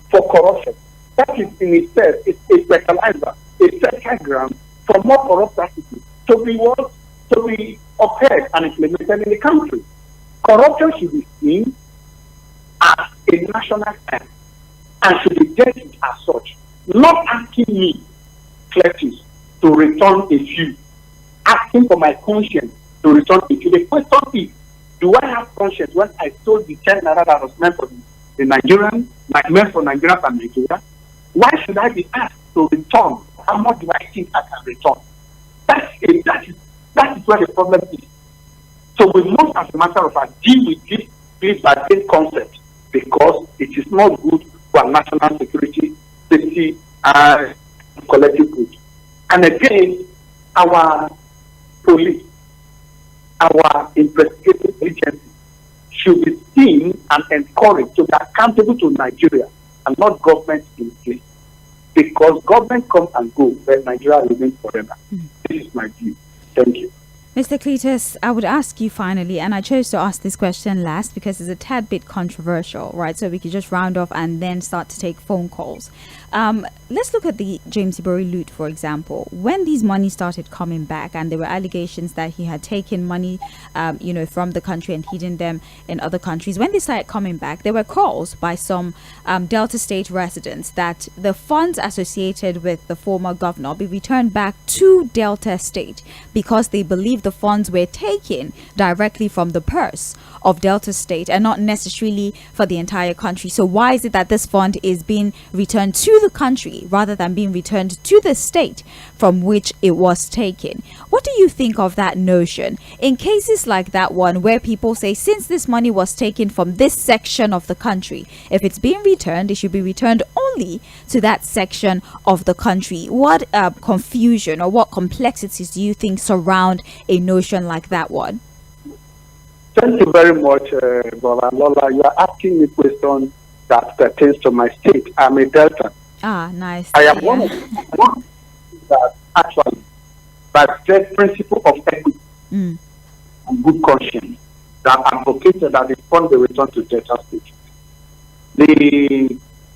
for corruption. That is in itself is a fertilizer, a fertile ground for more corrupt practices to be upheld and implemented in the country. Corruption should be seen as a national crime and should be dealt with as such. Not asking me, Cletus, to return a few. Asking for my conscience to return a few. The question is, do I have conscience when I stole the 10 naira that was meant for the Nigerian, meant for Nigerians and Nigeria? Why should I be asked to return? How much do I think I can return? That is where the problem is. So we must, as a matter of fact, deal with this plea bargain concept, because it is not good for our national security, safety, and collective good. And again, our police, our investigative agencies should be seen and encouraged to be accountable to Nigeria and not government in place. Because government come and go, but Nigeria remains forever. This is my view. Thank you. Mr. Cletus, I would ask you finally, and I chose to ask this question last because it's a tad bit controversial, right? So we could just round off and then start to take phone calls. Let's look at the James Ibori loot, for example. When these money started coming back and there were allegations that he had taken money, from the country and hidden them in other countries, when they started coming back, there were calls by some Delta State residents that the funds associated with the former governor be returned back to Delta State because they believe the funds were taken directly from the purse of Delta State and not necessarily for the entire country. So why is it that this fund is being returned to the country rather than being returned to the state from which it was taken? What do you think of that notion in cases like that one where people say, since this money was taken from this section of the country, if it's being returned, it should be returned only to that section of the country? What confusion or what complexities do you think surround a notion like that one? Thank you very much, Brother Lola. You are asking me questions that pertains to my state. I'm a Delta. Ah, nice. I am one of that actually, by the principle of equity and good conscience, that advocated that the fund be returned to Delta State.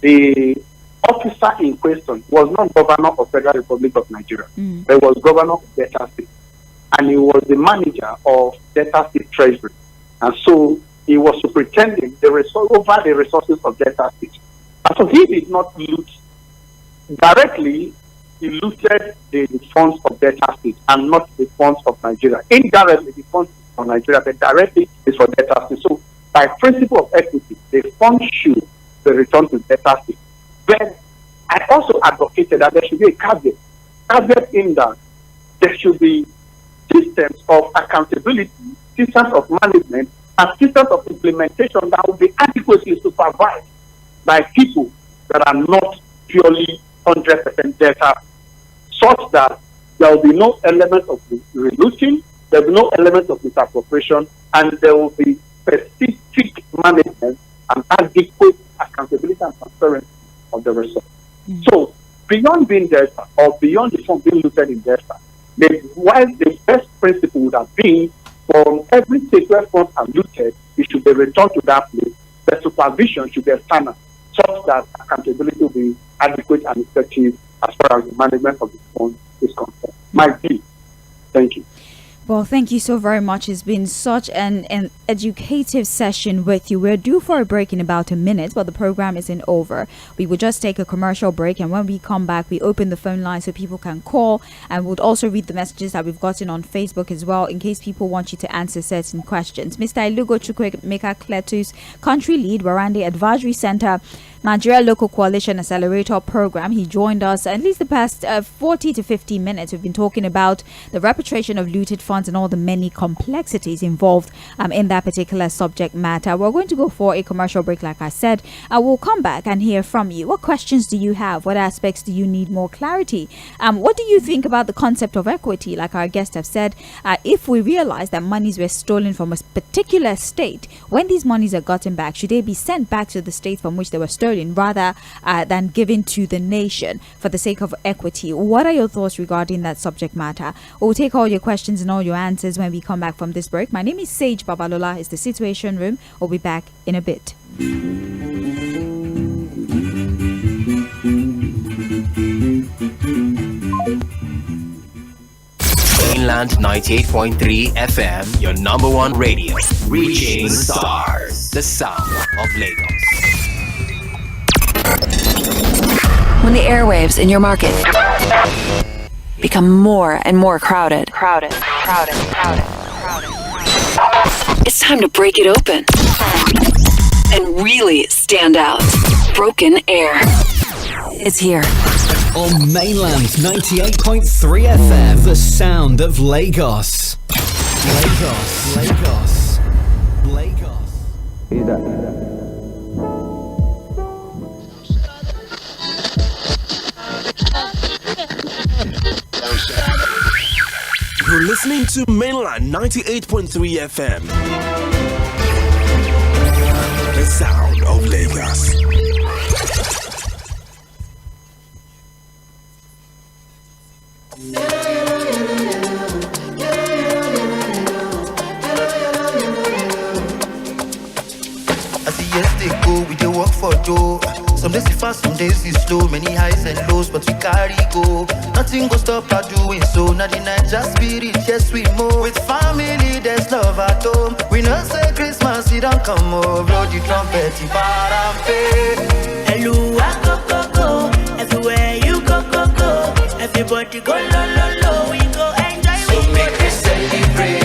The officer in question was not governor of Federal Republic of Nigeria. He was governor of Delta State, and he was the manager of Delta State Treasury. And so he was superintending over the resources of Delta State. And so he did not loot directly, he looted the funds of Delta State and not the funds of Nigeria. Indirectly, the funds of Nigeria, but directly is for Delta State. So by principle of equity, the funds should be returned to Delta State. But I also advocated that there should be a caveat in that there should be systems of accountability, systems of management, and systems of implementation that will be adequately supervised by people that are not purely 100% data, such that there will be no element of relooting, there will be no element of misappropriation, and there will be specific management and adequate accountability and transparency of the resource. So, beyond being data or beyond the fund being looted in data, while the best principle would have been from every state where funds are looted, it should be returned to that place. The supervision should be a standard, such that accountability will be adequate and effective as far as the management of the fund is concerned. My view. Thank you. Well, thank you so very much. It's been such an educative session with you. We're due for a break in about a minute, but the program isn't over. We will just take a commercial break, and when we come back, we open the phone line so people can call, and we'll also read the messages that we've gotten on Facebook as well, in case people want you to answer certain questions. Mr. Iʟᴜᴜ Meka, Country Lead, Warande Advisory Center, Nigeria Local Coalition Accelerator Program. He joined us at least the past 40 to 50 minutes. We've been talking about the repatriation of looted funds and all the many complexities involved in that particular subject matter. We're going to go for a commercial break, like I said. We'll come back and hear from you. What questions do you have? What aspects do you need more clarity? What do you think about the concept of equity? Like our guests have said, if we realize that monies were stolen from a particular state, when these monies are gotten back, should they be sent back to the state from which they were stolen rather than given to the nation for the sake of equity? What are your thoughts regarding that subject matter? We'll take all your questions and all your answers when we come back from this break. My name is Sage Babalola. It's the Situation Room. We'll be back in a bit. Mainland 98.3 FM, your number one radio. Reaching the stars. The sound of Lagos. When the airwaves in your market become more and more crowded, it's time to break it open and really stand out. Broken Air is here. On Mainland 98.3 FM, the sound of Lagos. Lagos. You're listening to Mainland 98.3 FM. The sound of Lagos. we dey work for dough. Some days it's fast, some days it's slow. Many highs and lows, but we carry go. Nothing go stop our doing so. Not the night, just spirit, yes we move. With family, there's love at home. We know say Christmas, it don't come over. Blow the trumpet, it hello, go, go, go. Everywhere you go, go, go. Everybody go, lo, lo, lo. We go enjoy, so we make us celebrate.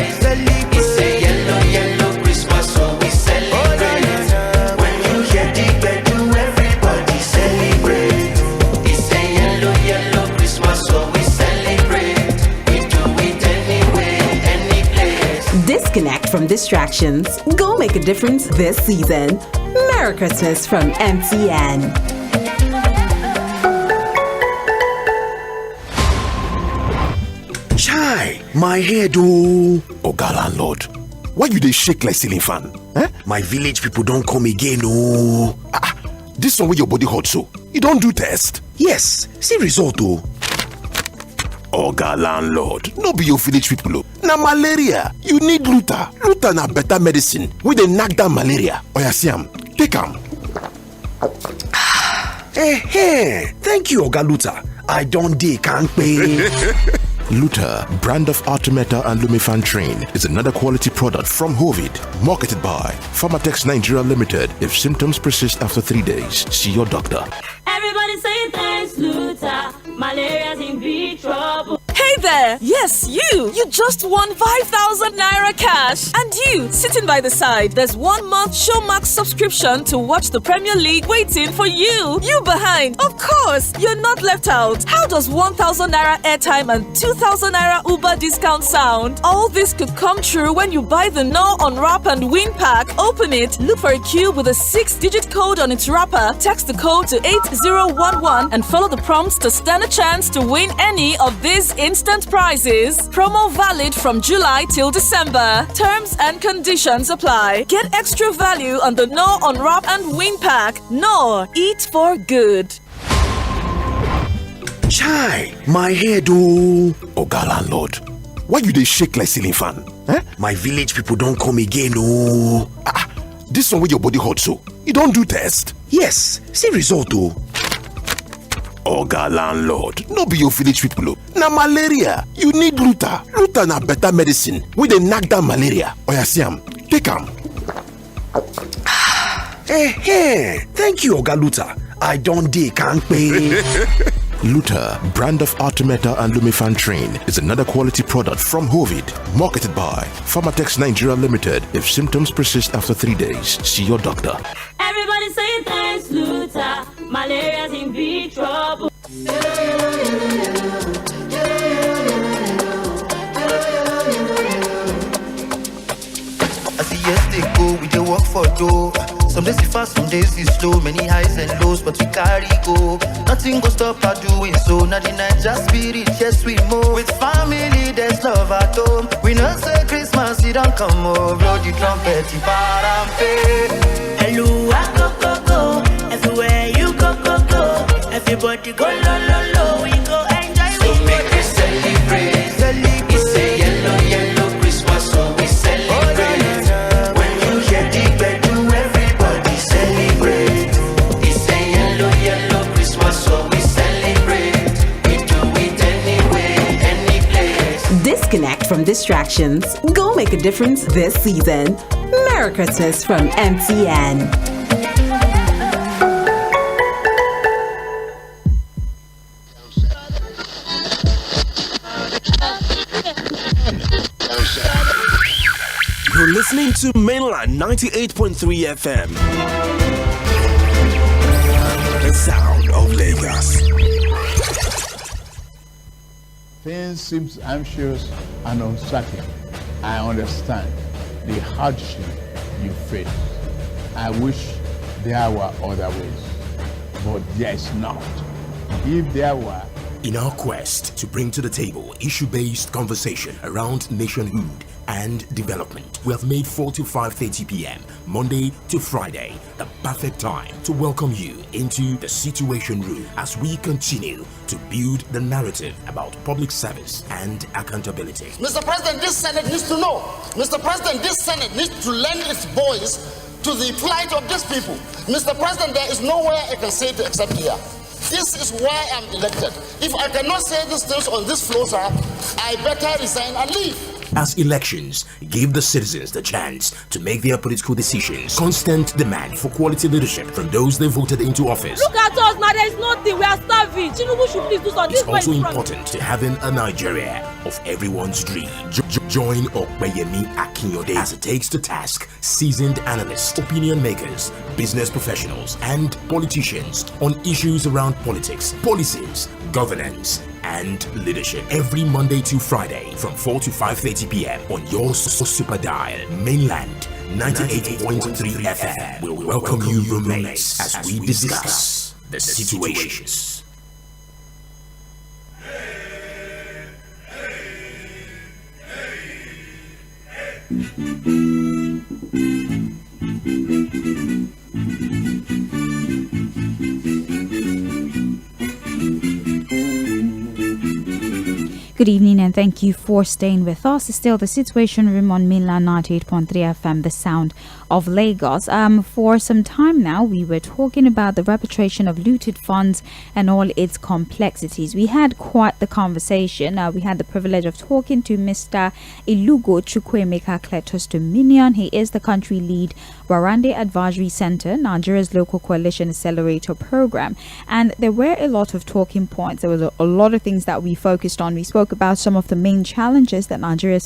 It's a yellow, yellow Christmas, so we celebrate. When you hear the bell, everybody celebrate. It's a yellow, yellow Christmas, so we celebrate. We do it anyway, any place. Disconnect from distractions. Go make a difference this season. Merry Christmas from MTN. Chai, my head oh. Oga landlord, why you dey shake like ceiling fan? Eh? My village people don't come again oh. This one with your body hot so, you don't do test? Yes, see result oh. Oga landlord, no be your village people oh. Na malaria, you need Luta. Luta na better medicine wey dey knack down malaria. Oya see am, take am. Thank you Oga Luta. I don't dey kampe. Luta, brand of Artemata and Lumefantrine, is another quality product from Hovid, marketed by Pharmatex Nigeria Limited. If symptoms persist after 3 days, see your doctor. Everybody say thanks, Luta. Malaria's in big trouble. Hey there! Yes, you! You just won 5,000 Naira cash! And you, sitting by the side, there's 1 month Showmax subscription to watch the Premier League waiting for you! You behind! Of course! You're not left out! How does 1,000 Naira airtime and 2,000 Naira Uber discount sound? All this could come true when you buy the No Unwrap and Win pack. Open it, look for a cube with a 6-digit code on its wrapper, text the code to 8011 and follow the prompts to stand a chance to win any of these instant prizes. Promo valid from July till December. Terms and conditions apply. Get extra value on the No Unwrap and Win pack. No, eat for good. Chai, my head oh. Oga landlord, why you dey shake like ceiling fan? Eh? My village people don't come again oh. This one with your body hot so, you don't do test? Yes, see result oh. Oga landlord, no be your village people oh. Na malaria, you need Luta. Luta na better medicine wey dey knack down malaria. Oya see am, take am. Thank you Oga Luta. I don't dey kampe. Luta, brand of Artemata and Lumefantrine, is another quality product from Hovid, marketed by Pharmatex Nigeria Limited. If symptoms persist after 3 days, see your doctor. Everybody say thanks, Luta. Malaria's in big trouble. As the years they go, we dey work for dough. Some days it's fast, some days it's slow. Many highs and lows, but we carry go. Nothing go stop our doing so. Not the night, just spirit, yes we move. With family, there's love at home. We know say Christmas, it don't come over. Blow the trumpet, hello, go, go, go. Everywhere you go, go, go. Everybody go, lo, lo, lo. We go enjoy, so we make us celebrate. It's a yellow, yellow Christmas, so we celebrate. When you hear the bell, everybody celebrate. It's a yellow, yellow Christmas, so we celebrate. We do it anyway, any place. Disconnect from distractions. Go make a difference this season. Merry Christmas from MTN. You're listening to Mainland 98.3 FM. The sound of Lagos. Things seem anxious and uncertain. I understand the hardship you face. I wish there were other ways, but there is not. If there were, in our quest to bring to the table issue-based conversation around nationhood and development, we have made 4 to 5:30 p.m. Monday to Friday the perfect time to welcome you into the Situation Room as we continue to build the narrative about public service and accountability. Mr. President, this Senate needs to know. Mr. President, this Senate needs to lend its voice to the plight of these people. Mr. President, there is nowhere I can say it except here. This is why I'm elected. If I cannot say these things on this floor, sir, I better resign and leave. As elections give the citizens the chance to make their political decisions, constant demand for quality leadership from those they voted into office. Look at us now, there is nothing, we are starving. Tinubu should please do something. It's also important to having a Nigeria of everyone's dream. Join ʟᴏᴜᴛᴜ as it takes to task seasoned analysts, opinion makers, business professionals, and politicians on issues around politics, policies, governance, and leadership every Monday to Friday from 4 to 5:30 p.m. on your super dial, Mainland 98.3 FM will welcome you roommates as we discuss the situations. Good evening and thank you for staying with us. It's still the Situation Room on Mainland 98.3 FM, the sound of Lagos. For some time now, we were talking about the repatriation of looted funds and all its complexities. We had quite the conversation. We had the privilege of talking to Mr. Ilugo He is the country lead, Warande Advisory Center, Nigeria's local coalition accelerator program. And there were a lot of talking points. There was a lot of things that we focused on. We spoke about some of the main challenges that Nigeria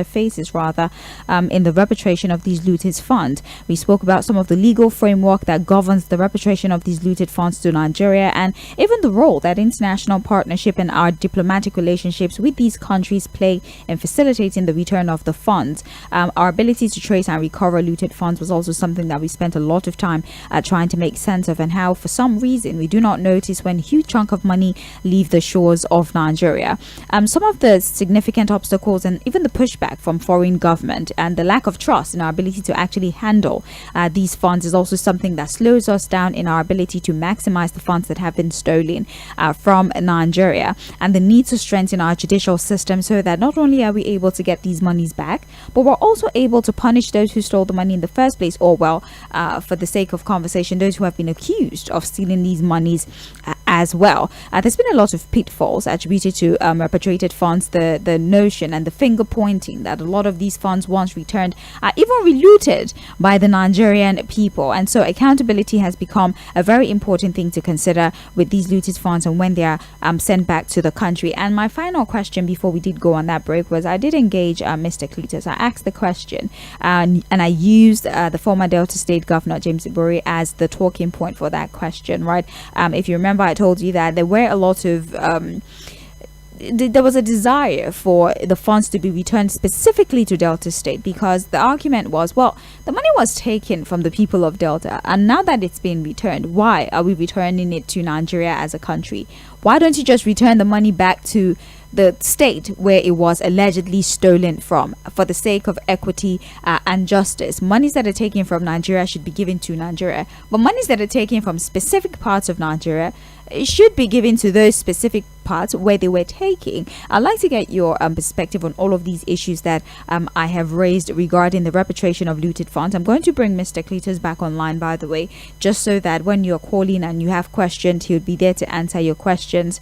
faces in the repatriation of these looted funds. We spoke about some of the legal framework that governs the repatriation of these looted funds to Nigeria, and even the role that international partnership and our diplomatic relationships with these countries play in facilitating the return of the funds. Our ability to trace and recover looted funds was also something that we spent a lot of time trying to make sense of, and how for some reason we do not notice when huge chunk of money leave the shores of Nigeria. Some of the significant obstacles and even the pushback from foreign government and the lack of trust in our ability to actually handle these funds is also something that slows us down in our ability to maximize the funds that have been stolen from Nigeria, and the need to strengthen our judicial system so that not only are we able to get these monies back, but we're also able to punish those who stole the money in the first place, or for the sake of conversation, those who have been accused of stealing these monies as well. There's been a lot of pitfalls attributed to repatriated funds, the notion and the finger pointing that a lot of these funds once returned are even relooted by the Nigerian people, and so accountability has become a very important thing to consider with these looted funds and when they are sent back to the country. And my final question before we did go on that break was, I did engage Mr. Cletus. I asked the question and I used the former Delta State Governor James Ibori as the talking point for that question, right? If you remember, I told you that there were a lot of there was a desire for the funds to be returned specifically to Delta State, because the argument was, well, the money was taken from the people of Delta, and now that it's been returned, why are we returning it to Nigeria as a country? Why don't you just return the money back to the state where it was allegedly stolen from, for the sake of equity and justice? Monies that are taken from Nigeria should be given to Nigeria, but monies that are taken from specific parts of Nigeria should be given to those specific parts where they were taking. I'd like to get your perspective on all of these issues that I have raised regarding the repatriation of looted funds. I'm going to bring Mr. Cletus back online, by the way, just so that when you're calling and you have questions, he'll be there to answer your questions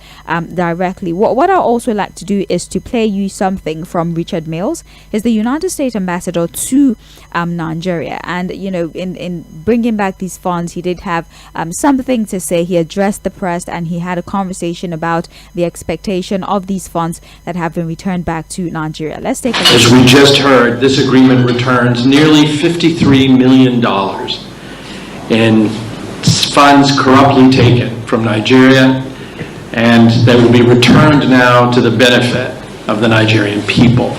directly. What I also like to do is to play you something from Richard Mills. He's the United States ambassador to Nigeria, and you know, in bringing back these funds, he did have something to say. He addressed the press and he had a conversation about the expectation of these funds that have been returned back to Nigeria. Let's take a look. As we just heard, this agreement returns nearly $53 million in funds corruptly taken from Nigeria, and they will be returned now to the benefit of the Nigerian people.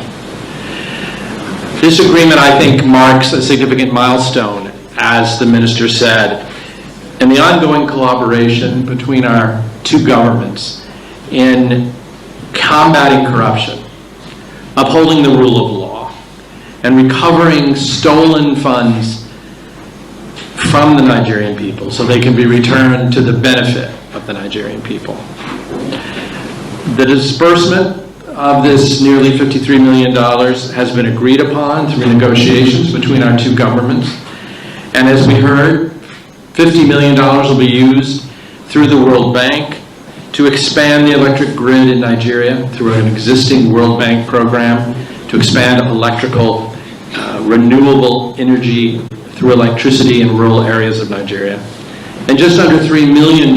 This agreement, I think, marks a significant milestone, as the minister said, in the ongoing collaboration between our two governments in combating corruption, upholding the rule of law, and recovering stolen funds from the Nigerian people so they can be returned to the benefit of the Nigerian people. The disbursement of this nearly $53 million has been agreed upon through negotiations between our two governments, And as we heard, $50 million will be used through the World Bank to expand the electric grid in Nigeria through an existing World Bank program to expand electrical renewable energy through electricity in rural areas of Nigeria. And just under $3 million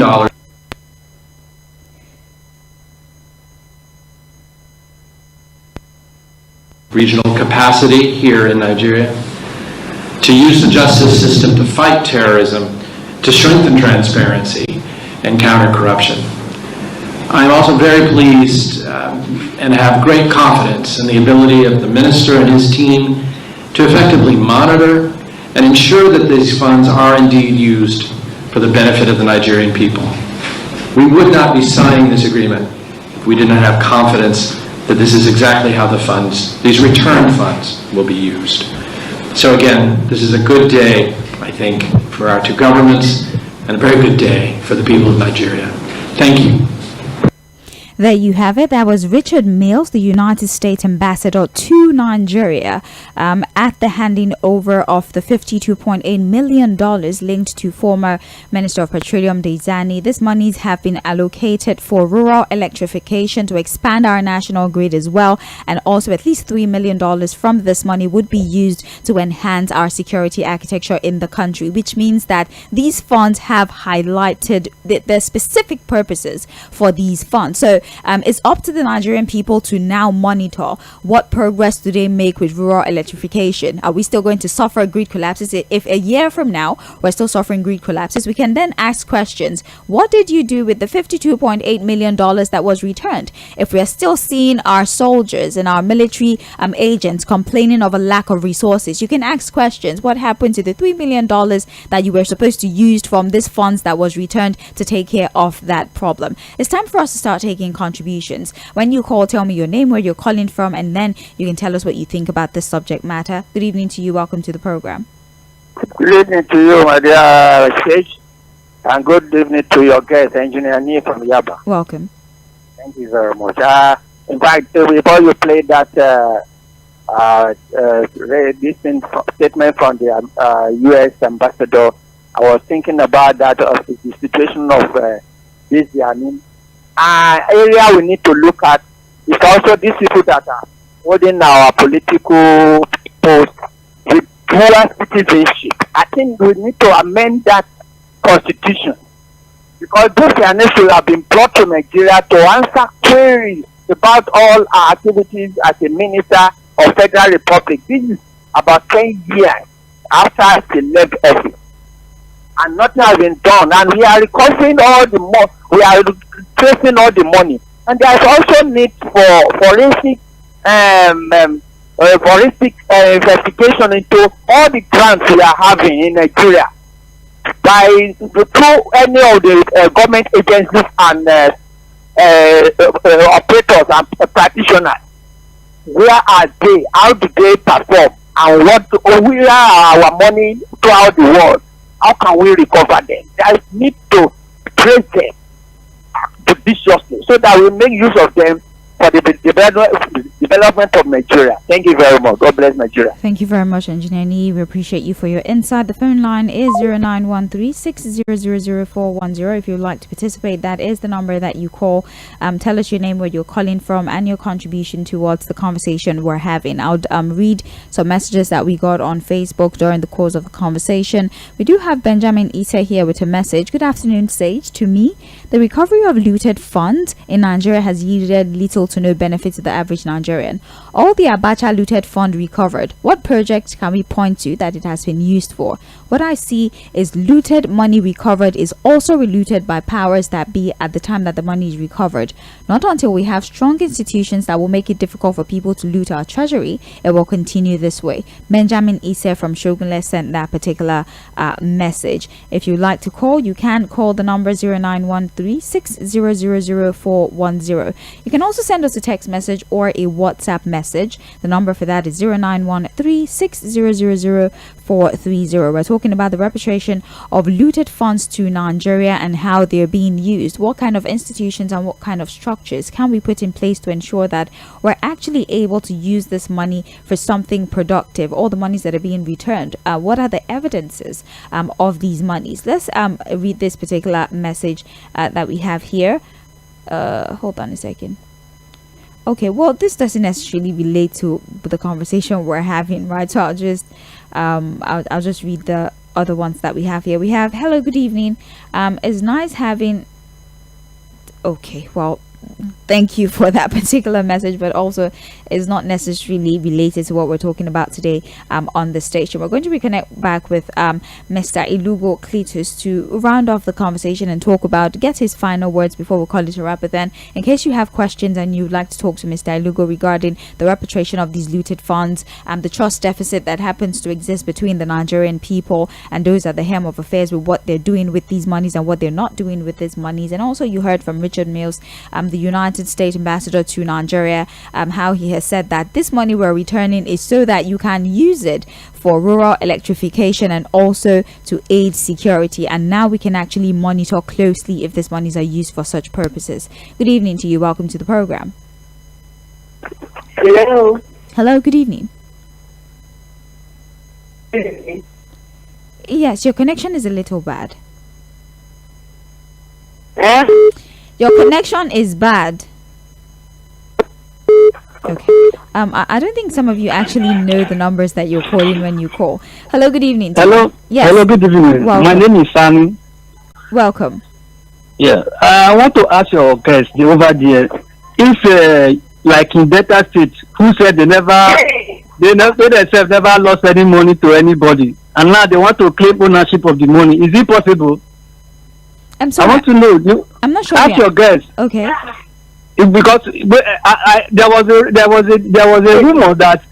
regional capacity here in Nigeria to use the justice system to fight terrorism, to strengthen transparency and counter corruption. I'm also very pleased and have great confidence in the ability of the minister and his team to effectively monitor and ensure that these funds are indeed used for the benefit of the Nigerian people. We would not be signing this agreement if we did not have confidence that this is exactly how the funds, these return funds, will be used. So again, this is a good day, I think, for our two governments, and a very good day for the people of Nigeria. Thank you. There you have it. That was Richard Mills, the United States ambassador to Nigeria, at the handing over of the $52.8 million linked to former Minister of Petroleum Diezani. These monies have been allocated for rural electrification to expand our national grid as well, and also at least $3 million from this money would be used to enhance our security architecture in the country, which means that these funds have highlighted the specific purposes for these funds. So it's up to the Nigerian people to now monitor what progress do they make with rural electrification. Are we still going to suffer grid collapses? If a year from now we're still suffering grid collapses, we can then ask questions. What did you do with the $52.8 million that was returned? If we are still seeing our soldiers and our military agents complaining of a lack of resources, you can ask questions. What happened to the $3 million that you were supposed to use from this funds that was returned to take care of that problem? It's time for us to start taking contributions. When you call, tell me your name, where you're calling from, and then you can tell us what you think about this subject matter. Good evening to you. Welcome to the program. Good evening to you, my dear Sage, and good evening to your guest, Engineer Nee from Yaba. Welcome. Thank you very much. In fact, before you played that statement from the U.S. ambassador, I was thinking about that of the situation of this area we need to look at is also these people that are holding our political posts with dual citizenship. I think we need to amend that constitution because those candidates will have been brought to Nigeria to answer queries about all our activities as a minister of Federal Republic. This is about 10 years after he left office, and nothing has been done, and we are recovering all the money, we are tracing all the money, and there is also need for forensic investigation into all the grants we are having in Nigeria by through any of the government agencies and operators and practitioners. Where are they? How do they perform? And where are our money throughout the world? How can we recover them? There is need to trace them judiciously so that we make use of them for the development of Nigeria. Thank you very much. God bless Nigeria. Thank you very much, Engineer Nee. We appreciate you for your insight. The phone line is 0913-6000410. If you'd like to participate, that is the number that you call. Tell us your name, where you're calling from, and your contribution towards the conversation we're having. I'll read some messages that we got on Facebook during the course of the conversation. We do have Benjamin Issa here with a message. Good afternoon, Sage. To me, the recovery of looted funds in Nigeria has yielded little to no benefit to the average Nigerian. All the Abacha looted fund recovered. What project can we point to that it has been used for? What I see is looted money recovered is also relooted by powers that be at the time that the money is recovered. Not until we have strong institutions that will make it difficult for people to loot our treasury, it will continue this way. Benjamin Isse from Shogunle sent that particular message. If you'd like to call, you can call the number 0913-6000410. You can also send send us a text message or a WhatsApp message. The number for that is 0913-6000-430. We're talking about the repatriation of looted funds to Nigeria and how they're being used. What kind of institutions and what kind of structures can we put in place to ensure that we're actually able to use this money for something productive? All the monies that are being returned, what are the evidences of these monies? Let's read this particular message that we have here. Hold on a second. Okay, well, this doesn't necessarily relate to the conversation we're having, right? So I'll just read the other ones that we have here. We have, hello, good evening. It's nice having. Okay, well, thank you for that particular message, but also is not necessarily related to what we're talking about today on the station. We're going to reconnect back with Mr. Ilugo to round off the conversation and get his final words before we call it a wrap. But then, in case you have questions and you'd like to talk to Mr. Ilugo regarding the repatriation of these looted funds, the trust deficit that happens to exist between the Nigerian people and those at the helm of affairs with what they're doing with these monies and what they're not doing with these monies. And also you heard from Richard Mills, the United States ambassador to Nigeria, how he has said that this money we're returning is so that you can use it for rural electrification and also to aid security, and now we can actually monitor closely if these monies are used for such purposes. Good evening to you. Welcome to the program. Hello. Hello, good evening. Yes, your connection is a little bad. Your connection is bad. Okay. I don't think some of you actually know the numbers that you're calling when you call. Hello, good evening. Hello. Yes. Hello, good evening. Welcome. My name is Sami. Welcome. Yeah. I want to ask your guest over there if, like in Delta State, who said they themselves never lost any money to anybody, and now they want to claim ownership of the money. Is it possible? I'm sorry. I want to know. I'm not sure. Ask your guest. Okay. Because there was a rumor that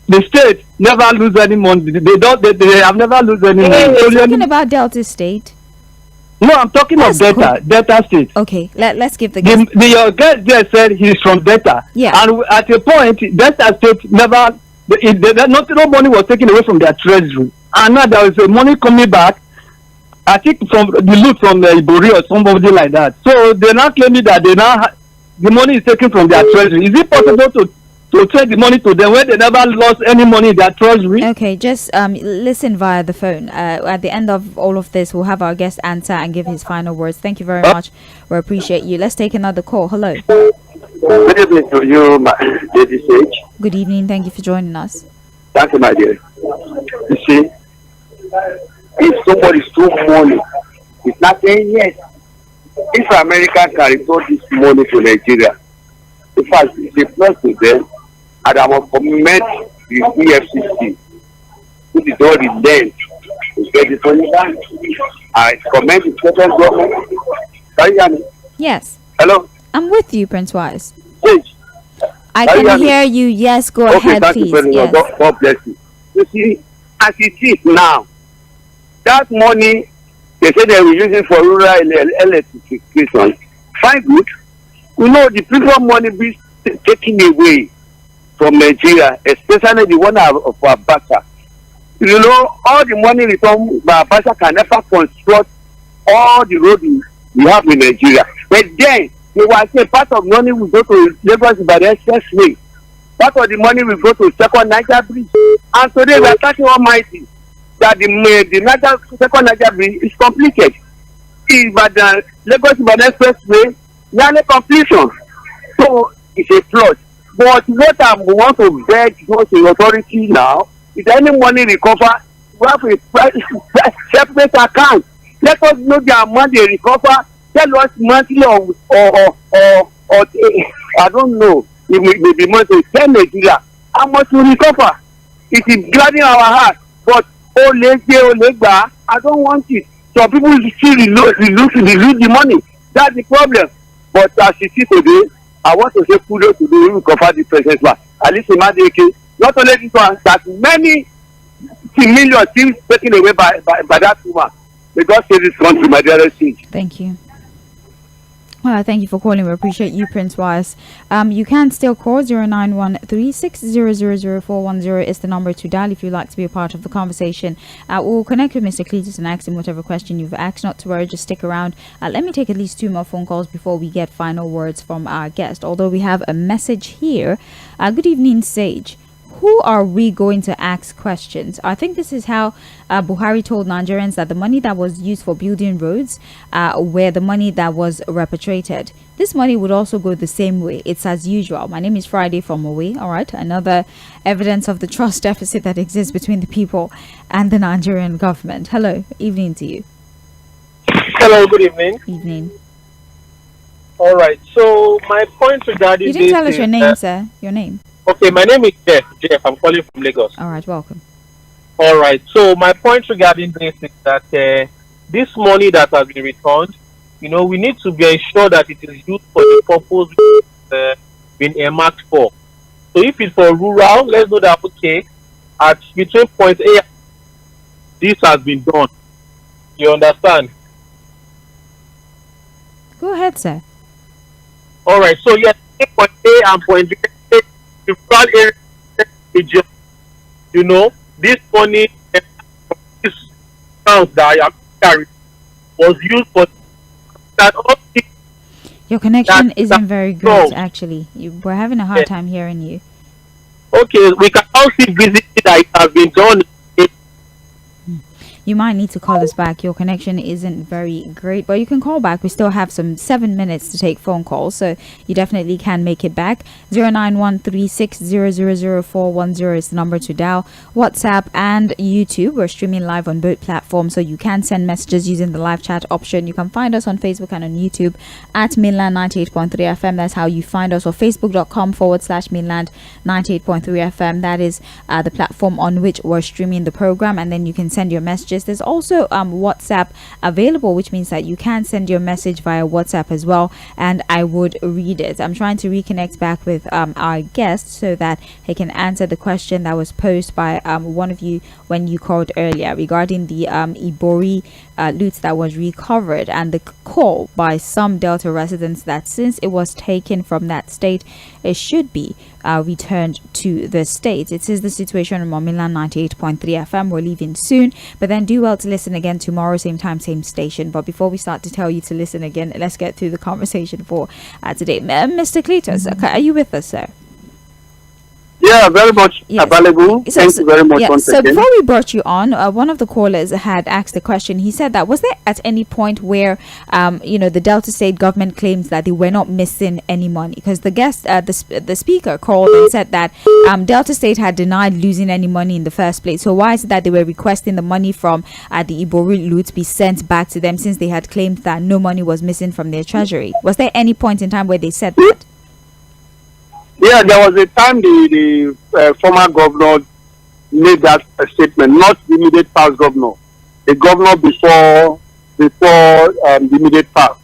the state never lose any money. They have never lose any money. You're talking about Delta State? No, I'm talking of Delta State. Okay, let's give the guest. Your guest there said he's from Delta. Yeah. And at a point, Delta State never, no money was taken away from their treasury. And now there is money coming back. I think from the loot from the Ibori or somebody like that. So they're not claiming that the money is taken from their treasury. Is it possible to trade the money to them when they never lost any money in their treasury? Okay, just listen via the phone. At the end of all of this, we'll have our guest answer and give his final words. Thank you very much. We appreciate you. Let's take another call. Hello. Good evening to you, Lady Sage. Good evening. Thank you for joining us. Thank you, my dear. You see, if somebody stole money, it's not saying yes. If America can return this money to Nigeria, in fact, it's a plus to them, and I will commend the EFCC, which is all the land to get the money back. I commend the federal government. Can you hear me? Yes. Hello? I'm with you, Prince Wise. Yes. I can hear you. Yes, go ahead, thank please. You very yes. much. God bless you. You see, as it is now, that money, they say they will use it for rural electrification. Fine, good. We know the previous money be taken away from Nigeria, especially the one of Abacha. You know, all the money returned by Abacha can never construct all the roads we have in Nigeria. But then, they will say part of money will go to Lagos by the expressway. Part of the money will go to second Niger Bridge. And today we are talking almighty that the second Niger Bridge is completed. But the Lagos by the expressway, nearly completion. So it's a plot. But what I want to beg the authority now is any money recover, we have a separate account. Let us know the amount they recover. Tell us monthly or I don't know. It may be monthly. Tell Nigeria how much we recover. It is gladdening our heart. But Olegba, I don't want it. Some people still lose the money. That's the problem. But as you see today, I want to say kudos to those who recover the present one. At least in Madeke, not only this one, that many millions still taken away by that woman. May God save this country, my dearest Sage. Thank you. Well, thank you for calling. We appreciate you, Prince Wise. You can still call 09136000410 is the number to dial if you'd like to be a part of the conversation. We'll connect with Mr. Cletus and ask him whatever question you've asked. Not to worry, just stick around. Let me take at least 2 more phone calls before we get final words from our guest. Although we have a message here. Good evening, Sage. Who are we going to ask questions? I think this is how Buhari told Nigerians that the money that was used for building roads were the money that was repatriated. This money would also go the same way. It's as usual. My name is Friday from Away. All right. Another evidence of the trust deficit that exists between the people and the Nigerian government. Hello. Evening to you. Hello. Good evening. Evening. All right. So my point regarding you didn't tell us your name, sir. Your name. Okay, my name is Jeff. I'm calling from Lagos. All right, welcome. All right, so my point regarding this is that this money that has been returned, we need to be ensured that it is used for the purpose it's been earmarked for. So if it's for rural, let's know that, okay, at between point A, this has been done. You understand? Go ahead, sir. All right, so yes, point A and point B, the rural area, this money, this account that I have carried was used for that. Your connection isn't very good, actually. We're having a hard time hearing you. Okay, we can also see visibly that it has been done. You might need to call us back. Your connection isn't very great, but you can call back. We still have some 7 minutes to take phone calls, so you definitely can make it back. 09136000410 is the number to dial. WhatsApp and YouTube. We're streaming live on both platforms, so you can send messages using the live chat option. You can find us on Facebook and on YouTube at Mainland 98.3 FM. That's how you find us, or facebook.com/Mainland 98.3 FM. That is the platform on which we're streaming the program, and then you can send your messages. There's also WhatsApp available, which means that you can send your message via WhatsApp as well, and I would read it. I'm trying to reconnect back with our guest so that he can answer the question that was posed by one of you when you called earlier regarding the Ibori loot that was recovered, and the call by some Delta residents that since it was taken from that state, it should be returned to the state. It is the situation on Mainland 98.3 FM. We're leaving soon, but then do well to listen again tomorrow, same time, same station. But before we start to tell you to listen again, let's get through the conversation for today. Mr. Cletus, are you with us, sir? Yeah, very much available. Thank you very much once again. Before we brought you on, one of the callers had asked a question. He said that was there at any point where, the Delta State government claims that they were not missing any money? Because the guest, the speaker called and said that Delta State had denied losing any money in the first place. So why is it that they were requesting the money from the Ibori loot be sent back to them, since they had claimed that no money was missing from their treasury? Was there any point in time where they said that? Yeah, there was a time the former governor made that statement, not the immediate past governor, the governor before the immediate past.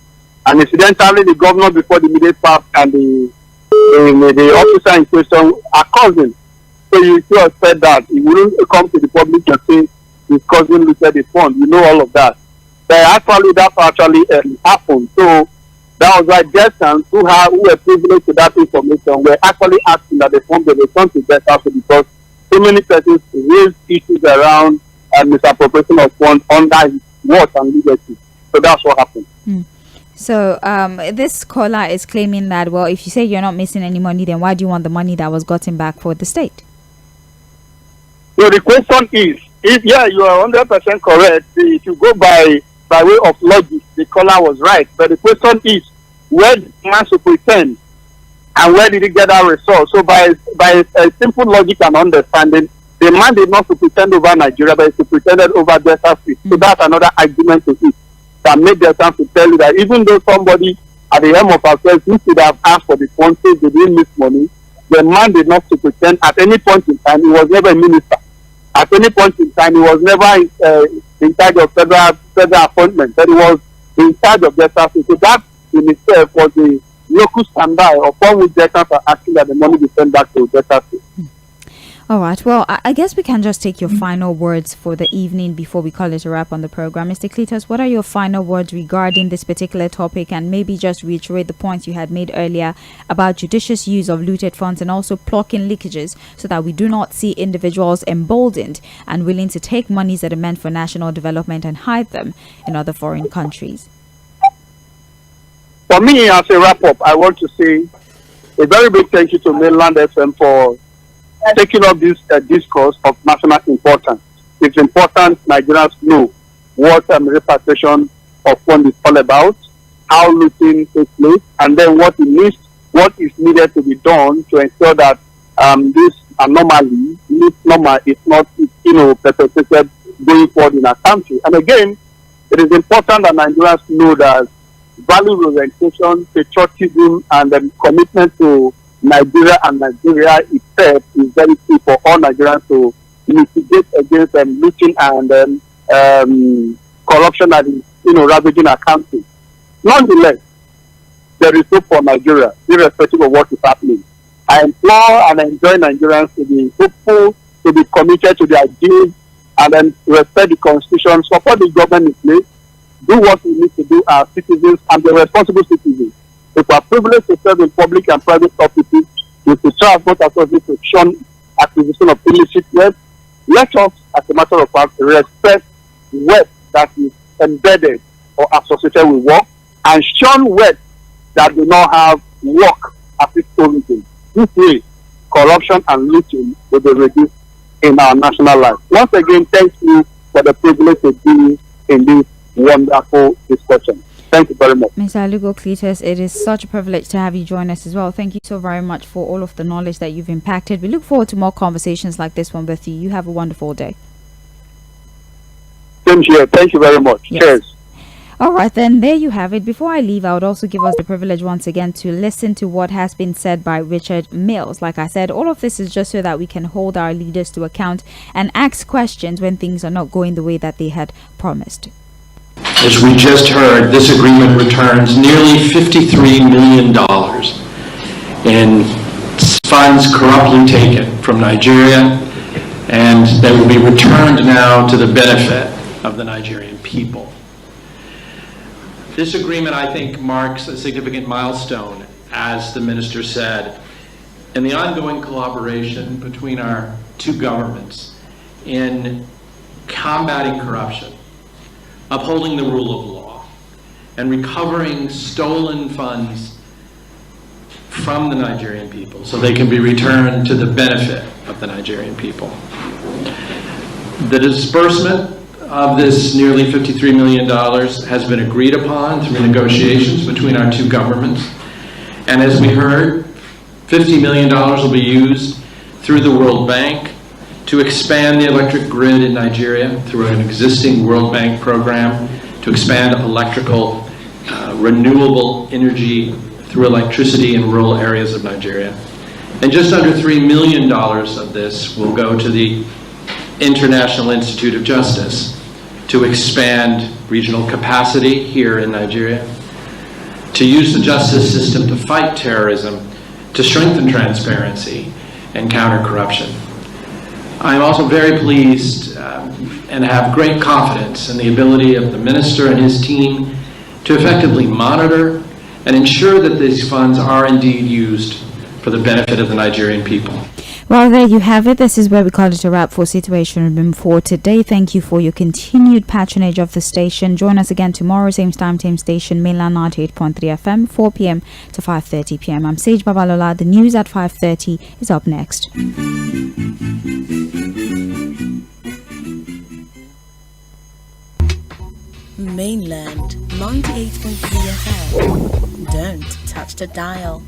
And incidentally, the governor before the immediate past and the officer in question are cousins. So you should have said that. He wouldn't come to the public and say his cousin looted the fund. You know all of that. But actually, that happened. So that was why Jetsons who were privileged to that information were actually asking that the fund be returned to Jetsons, because so many persons raised issues around misappropriation of funds under his watch and leadership. So that's what happened. So this caller is claiming that, well, if you say you're not missing any money, then why do you want the money that was gotten back for the state? So the question is, you are 100% correct. If you go by way of logic, the caller was right. But the question is, where did the man pretend, and where did he get that result? So by a simple logic and understanding, the man did not pretend over Nigeria, but he pretended over Delta State. So that's another argument to it that made Delta to tell you that even though somebody at the helm of affairs who could have asked for the funds, they didn't miss money, the man did not pretend at any point in time. He was never a minister. At any point in time, he was never in charge of federal appointment, but he was in charge of Delta State. So that in itself was the local standby upon which Delta are asking that the money be sent back to Delta State. All right. Well, I guess we can just take your final words for the evening before we call it a wrap on the program. Mr. Cletus, what are your final words regarding this particular topic, and maybe just reiterate the points you had made earlier about judicious use of looted funds and also blocking leakages so that we do not see individuals emboldened and willing to take monies that are meant for national development and hide them in other foreign countries? For me, as a wrap-up, I want to say a very big thank you to Mainland FM for taking up this discourse of national importance. It's important Nigerians know what repatriation of funds is all about, how looting takes place, and then what is needed to be done to ensure that this anomaly, this normal, is not perpetrated going forward in our country. And again, it is important that Nigerians know that value orientation, patriotism, and commitment to Nigeria and Nigeria itself is very key for all Nigerians to mitigate against looting and corruption that is ravaging our country. Nonetheless, there is hope for Nigeria, irrespective of what is happening. I implore and enjoy Nigerians to be hopeful, to be committed to the ideals, and then respect the constitution, support the government in place, do what we need to do as citizens and be responsible citizens. If we are privileged to serve in public and private offices, we should try as much as possible to shun acquisition of illicit wealth. Let us, as a matter of fact, respect wealth that is embedded or associated with work, and shun wealth that do not have work as its origin. This way, corruption and looting will be reduced in our national life. Once again, thank you for the privilege to be in this wonderful discussion. Thank you very much. Mr. Alugo Cletus, it is such a privilege to have you join us as well. Thank you so very much for all of the knowledge that you've impacted. We look forward to more conversations like this one with you. You have a wonderful day. Same here. Thank you very much. Yes. Cheers. All right, then there you have it. Before I leave, I would also give us the privilege once again to listen to what has been said by Richard Mills. Like I said, all of this is just so that we can hold our leaders to account and ask questions when things are not going the way that they had promised. As we just heard, this agreement returns nearly $53 million in funds corruptly taken from Nigeria, and they will be returned now to the benefit of the Nigerian people. This agreement, I think, marks a significant milestone, as the minister said, in the ongoing collaboration between our two governments in combating corruption, upholding the rule of law, and recovering stolen funds from the Nigerian people so they can be returned to the benefit of the Nigerian people. The disbursement of this nearly $53 million has been agreed upon through negotiations between our two governments. And as we heard, $50 million will be used through the World Bank to expand the electric grid in Nigeria through an existing World Bank program, to expand electrical renewable energy through electricity in rural areas of Nigeria. And just under $3 million of this will go to the International Institute of Justice to expand regional capacity here in Nigeria, to use the justice system to fight terrorism, to strengthen transparency and counter corruption. I'm also very pleased and have great confidence in the ability of the minister and his team to effectively monitor and ensure that these funds are indeed used for the benefit of the Nigerian people. Well, there you have it. This is where we call it a wrap for Situation Room for today. Thank you for your continued patronage of the station. Join us again tomorrow, same time, same station, Mainland 98.3 FM, 4 p.m. to 5:30 p.m. I'm Sage Babalola. The news at 5:30 is up next. Mainland 98.3 FM. Don't touch the dial.